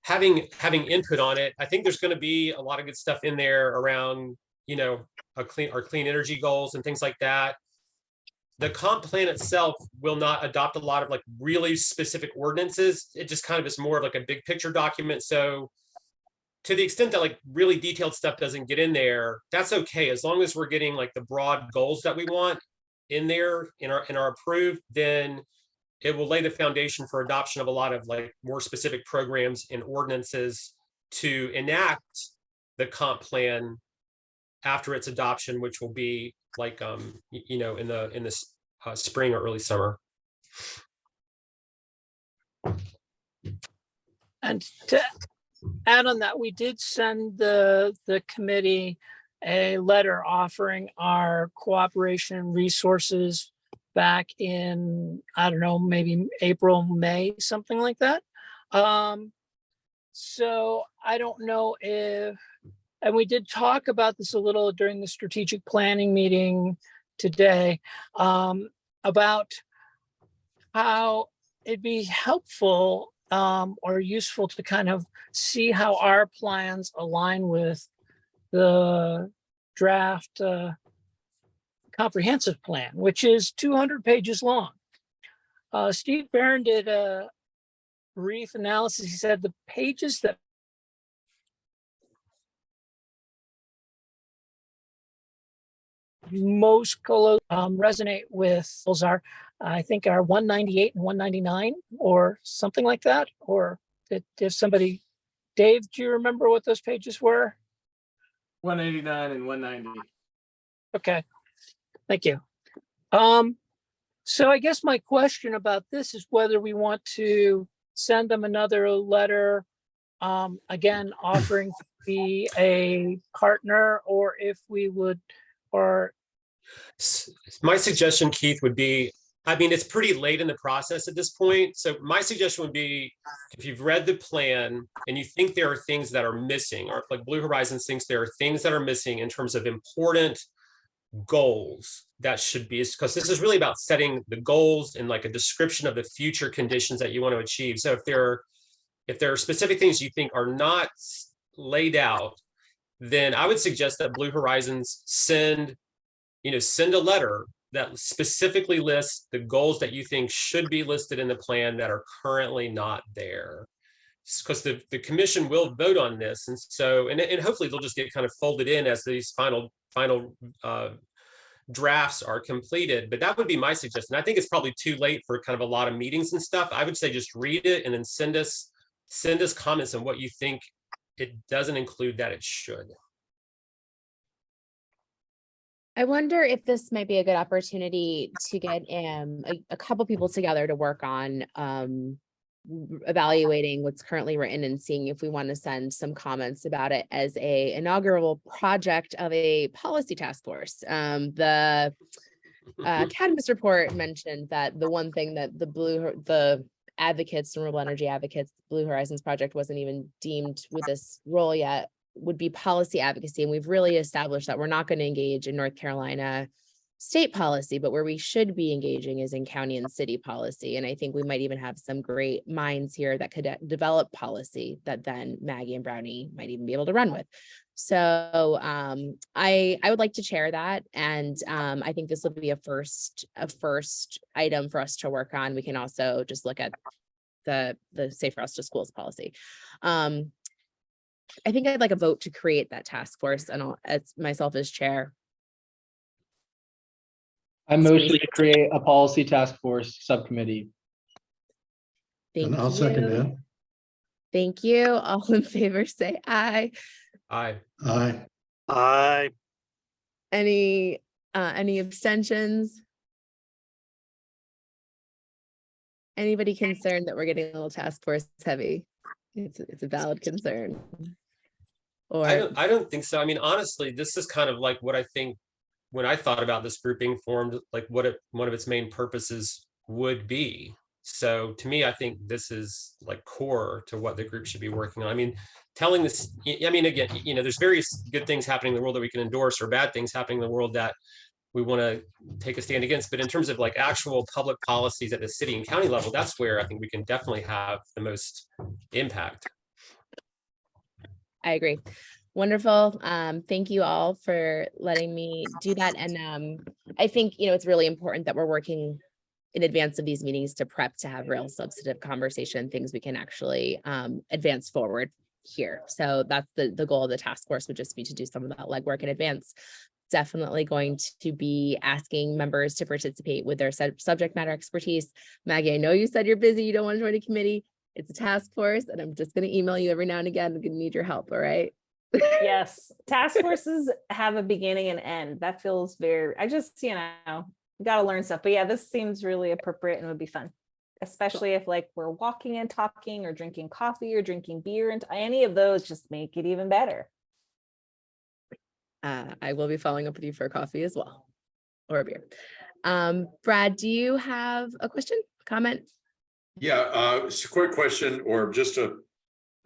having input on it. I think there's going to be a lot of good stuff in there around, our clean energy goals and things like that. The comp plan itself will not adopt a lot of like really specific ordinances. It just kind of is more of like a big picture document. So to the extent that like really detailed stuff doesn't get in there, that's okay. As long as we're getting like the broad goals that we want in there in our approved, then it will lay the foundation for adoption of a lot of like more specific programs and ordinances to enact the comp plan after its adoption, which will be like in the spring or early summer. And to add on that, we did send the committee a letter offering our cooperation resources back in, I don't know, maybe April, May, something like that. So I don't know if, and we did talk about this a little during the strategic planning meeting today, about how it'd be helpful or useful to kind of see how our plans align with the draft comprehensive plan, which is 200 pages long. Steve Barron did a brief analysis. He said the pages that most resonate with those are, I think, are 198 and 199 or something like that. Or if somebody, Dave, do you remember what those pages were? 189 and 190. Okay, thank you. So I guess my question about this is whether we want to send them another letter, again, offering to be a partner, or if we would, or. My suggestion, Keith, would be, I mean, it's pretty late in the process at this point. So my suggestion would be, if you've read the plan and you think there are things that are missing, or like Blue Horizons thinks there are things that are missing in terms of important goals that should be, because this is really about setting the goals and like a description of the future conditions that you want to achieve. So if there are if there are specific things you think are not laid out, then I would suggest that Blue Horizons send a letter that specifically lists the goals that you think should be listed in the plan that are currently not there. Because the commission will vote on this. And so, and hopefully they'll just get kind of folded in as these final drafts are completed. But that would be my suggestion. I think it's probably too late for kind of a lot of meetings and stuff. I would say just read it and then send us comments on what you think it doesn't include that it should. I wonder if this might be a good opportunity to get a couple people together to work on evaluating what's currently written and seeing if we want to send some comments about it as a inaugural project of a policy task force. The Cadmus report mentioned that the one thing that the advocates, renewable energy advocates, Blue Horizons Project wasn't even deemed with this role yet, would be policy advocacy. And we've really established that we're not going to engage in North Carolina state policy, but where we should be engaging is in county and city policy. And I think we might even have some great minds here that could develop policy that then Maggie and Brownie might even be able to run with. So I would like to chair that. And I think this will be a first item for us to work on. We can also just look at the Safe Routes to Schools policy. I think I'd like a vote to create that task force, and as myself as chair. I motion to create a policy task force subcommittee. And I'll second that. Thank you. All in favor, say aye. Aye. Aye. Aye. Any abstentions? Anybody concerned that we're getting a little task force heavy? It's a valid concern. Or I don't think so. I mean, honestly, this is kind of like what I think when I thought about this group being formed, like one of its main purposes would be. So to me, I think this is like core to what the group should be working on. I mean, telling this, I mean, again, there's various good things happening in the world that we can endorse, or bad things happening in the world that we want to take a stand against. But in terms of like actual public policies at the city and county level, that's where I think we can definitely have the most impact. I agree. Wonderful. Thank you all for letting me do that. And I think, it's really important that we're working in advance of these meetings to prep to have real substantive conversation, things we can actually advance forward here. So that's the goal of the task force, would just be to do some of that legwork in advance. Definitely going to be asking members to participate with their subject matter expertise. Maggie, I know you said you're busy, you don't want to join a committee. It's a task force, and I'm just going to email you every now and again. I'm going to need your help. All right. Yes, task forces have a beginning and end. That feels I just, got to learn stuff. But yeah, this seems really appropriate and would be fun, especially if like we're walking and talking or drinking coffee or drinking beer, and any of those just make it even better. I will be following up with you for a coffee as well, or a beer. Brad, do you have a question, comment? Yeah, it's a quick question, or just a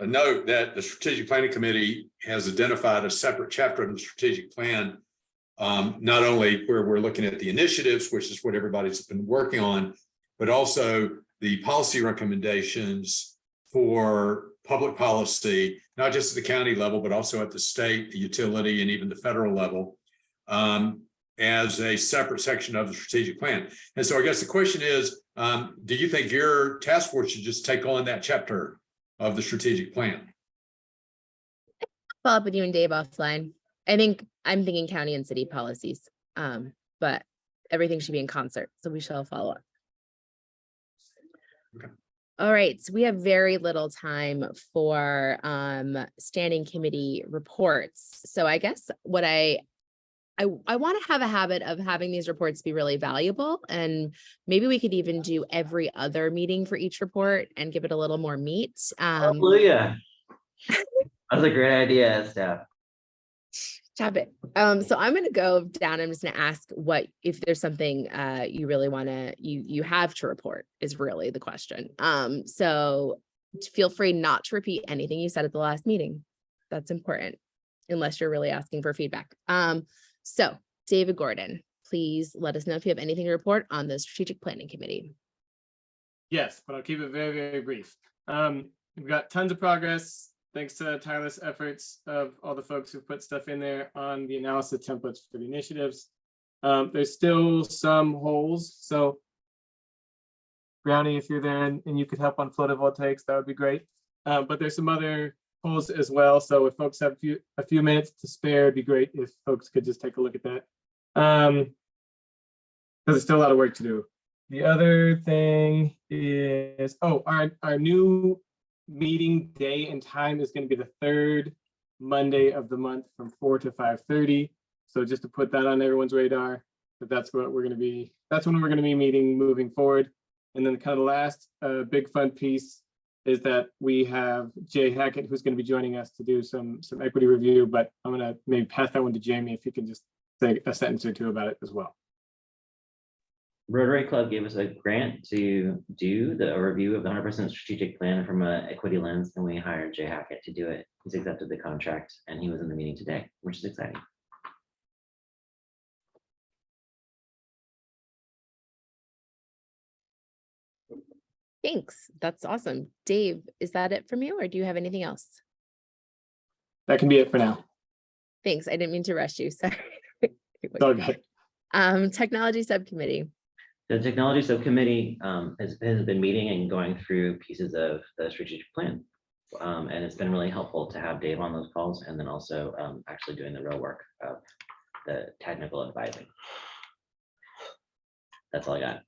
note that the Strategic Planning Committee has identified a separate chapter of the strategic plan, not only where we're looking at the initiatives, which is what everybody's been working on, but also the policy recommendations for public policy, not just at the county level, but also at the state, the utility, and even the federal level, as a separate section of the strategic plan. And so I guess the question is, do you think your task force should just take on that chapter of the strategic plan? Follow up with you and Dave offline. I'm thinking county and city policies, but everything should be in concert. So we shall follow up. Okay. All right, so we have very little time for standing committee reports. So I guess what I want to have a habit of having these reports be really valuable, and maybe we could even do every other meeting for each report and give it a little more meat. Hallelujah. That's a great idea, Steph. Stop it. So I'm going to go down. I'm just going to ask if there's something you really want to, you have to report is really the question. So feel free not to repeat anything you said at the last meeting. That's important, unless you're really asking for feedback. So David Gordon, please let us know if you have anything to report on the Strategic Planning Committee. Yes, but I'll keep it very, very brief. we've got tons of progress thanks to tireless efforts of all the folks who put stuff in there on the analysis templates for the initiatives. There's still some holes, so Brownie, if you're there and you could help on photovoltaics, that would be great. But there's some other holes as well, so if folks have a few minutes to spare, it'd be great if folks could just take a look at that. Because there's still a lot of work to do. The other thing is, our new meeting day and time is going to be the third Monday of the month from 4 to 5:30. So just to put that on everyone's radar, that's what we're going to be. That's when we're going to be meeting moving forward. And then kind of the last big fun piece is that we have Jay Hackett, who's going to be joining us to do some equity review. But I'm going to maybe pass that one to Jamie if you can just say a sentence or two about it as well. Rotary Club gave us a grant to do the review of the 100% strategic plan from an equity lens, and we hired Jay Hackett to do it. He's accepted the contract, and he was in the meeting today, which is exciting. Thanks. That's awesome. Dave, is that it from you or do you have anything else? That can be it for now. Thanks. I didn't mean to rush you. Sorry. It's all good. Technology subcommittee. The technology subcommittee has been meeting and going through pieces of the strategic plan. And it's been really helpful to have Dave on those calls and then also actually doing the real work of the technical advising. That's all I got.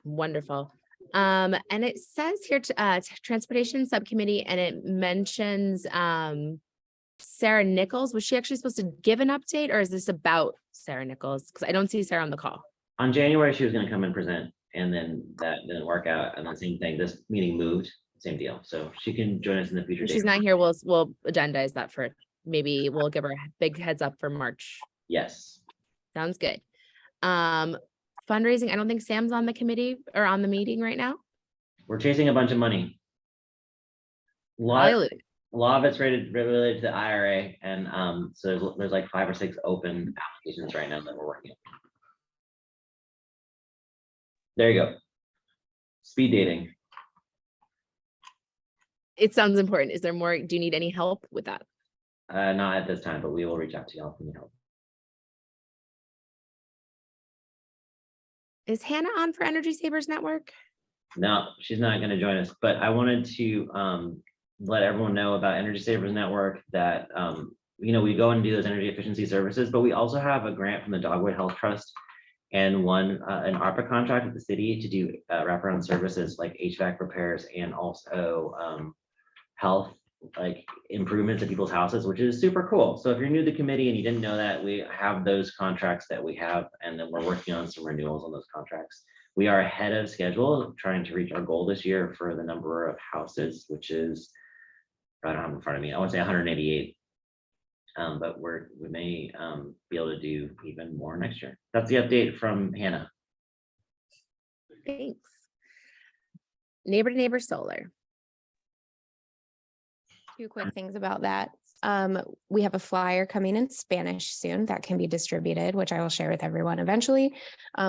Wonderful. And it says here transportation subcommittee, and it mentions Sarah Nichols. Was she actually supposed to give an update, or is this about Sarah Nichols? Because I don't see Sarah on the call. On January, she was going to come and present, and then that didn't work out. And the same thing, this meeting moved, same deal. So she can join us in the future. If she's not here, we'll agendize that for, maybe we'll give her a big heads up for March. Yes. Sounds good. Fundraising, I don't think Sam's on the committee or on the meeting right now. We're chasing a bunch of money. A lot of it's related to the IRA, and so there's like 5 or 6 open applications right now that we're working on. There you go. Speed dating. It sounds important. Is there more? Do you need any help with that? Not at this time, but we will reach out to y'all if we need help. Is Hannah on for Energy Savers Network? No, she's not going to join us, but I wanted to let everyone know about Energy Savers Network that, we go and do those energy efficiency services, but we also have a grant from the Dogwood Health Trust and an ARPA contract with the city to do wraparound services like HVAC repairs and also health like improvements to people's houses, which is super cool. So if you're new to the committee and you didn't know that, we have those contracts that we have, and then we're working on some renewals on those contracts. We are ahead of schedule, trying to reach our goal this year for the number of houses, which is, I don't have in front of me, I want to say 188. But we may be able to do even more next year. That's the update from Hannah. Thanks. Neighbor to neighbor solar. 2 quick things about that. We have a flyer coming in Spanish soon that can be distributed, which I will share with everyone eventually.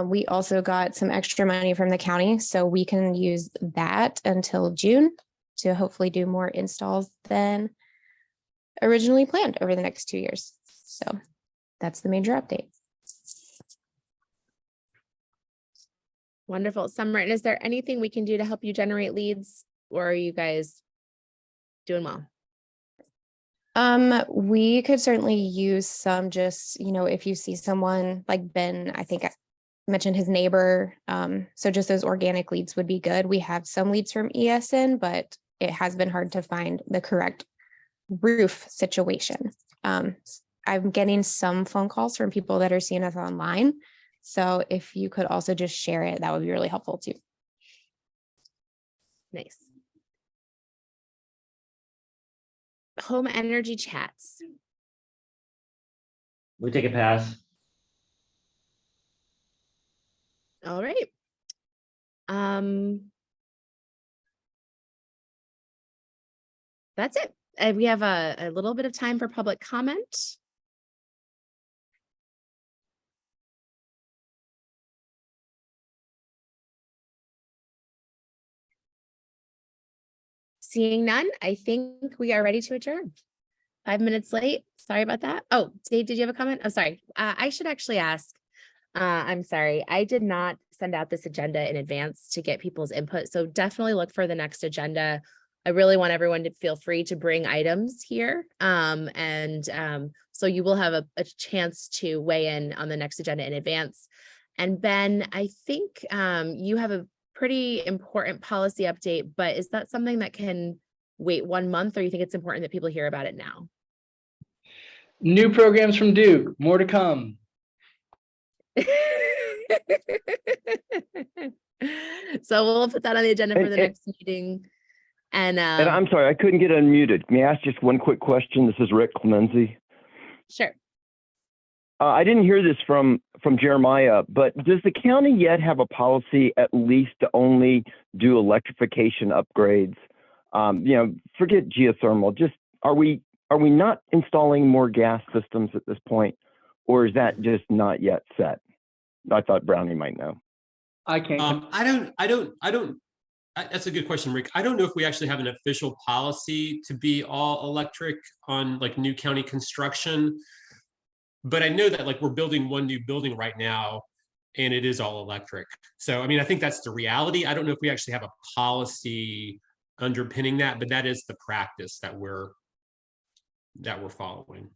We also got some extra money from the county, so we can use that until June to hopefully do more installs than originally planned over the next 2 years. So that's the major update. Wonderful. Summer, and is there anything we can do to help you generate leads, or are you guys doing well? We could certainly use some, just, if you see someone like Ben, I think I mentioned his neighbor. So just those organic leads would be good. We have some leads from ESN, but it has been hard to find the correct roof situation. I'm getting some phone calls from people that are seeing us online. So if you could also just share it, that would be really helpful too. Nice. Home energy chats. We take a pass. All right. That's it. We have a little bit of time for public comment. seeing none, I think we are ready to adjourn. 5 minutes late. Sorry about that. Oh, Dave, did you have a comment? Oh, sorry. I should actually ask. I'm sorry. I did not send out this agenda in advance to get people's input. So definitely look for the next agenda. I really want everyone to feel free to bring items here. So you will have a chance to weigh in on the next agenda in advance. And Ben, I think you have a pretty important policy update, but is that something that can wait 1 month, or you think it's important that people hear about it now? New programs from Duke, more to come. So we'll put that on the agenda for the next meeting. And I'm sorry, I couldn't get unmuted. May I ask just one quick question? This is Rick Clemenzi. Sure. I didn't hear this from Jeremiah, but does the county yet have a policy at least to only do electrification upgrades? Forget geothermal. Just are we not installing more gas systems at this point, or is that just not yet set? I thought Brownie might know. I can't. That's a good question, Rick. I don't know if we actually have an official policy to be all electric on like new county construction, but I know that like we're building one new building right now and it is all electric. So, I mean, I think that's the reality. I don't know if we actually have a policy underpinning that, but that is the practice that we're following.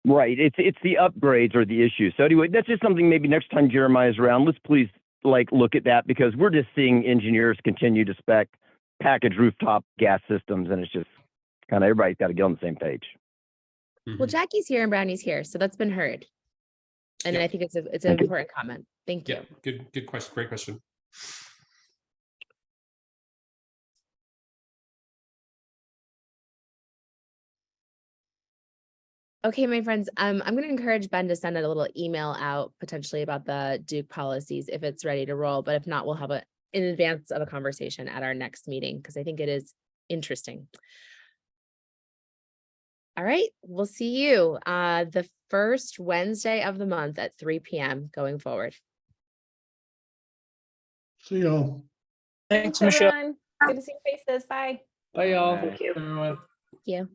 Right. It's the upgrades or the issue. So anyway, that's just something maybe next time Jeremiah's around, let's please look at that, because we're just seeing engineers continue to spec package rooftop gas systems, and it's just kind of everybody's got to get on the same page. Well, Jackie's here and Brownie's here, so that's been heard. And I think it's an important comment. Thank you. Yeah, good question. Great question. Okay, my friends, I'm going to encourage Ben to send a little email out potentially about the Duke policies if it's ready to roll. But if not, we'll have it in advance of a conversation at our next meeting, because I think it is interesting. All right, we'll see you the first Wednesday of the month at 3 p.m. going forward. See y'all. Thanks, Michelle. Good to see your faces. Bye. Bye, y'all. Thank you, everyone. Thank you.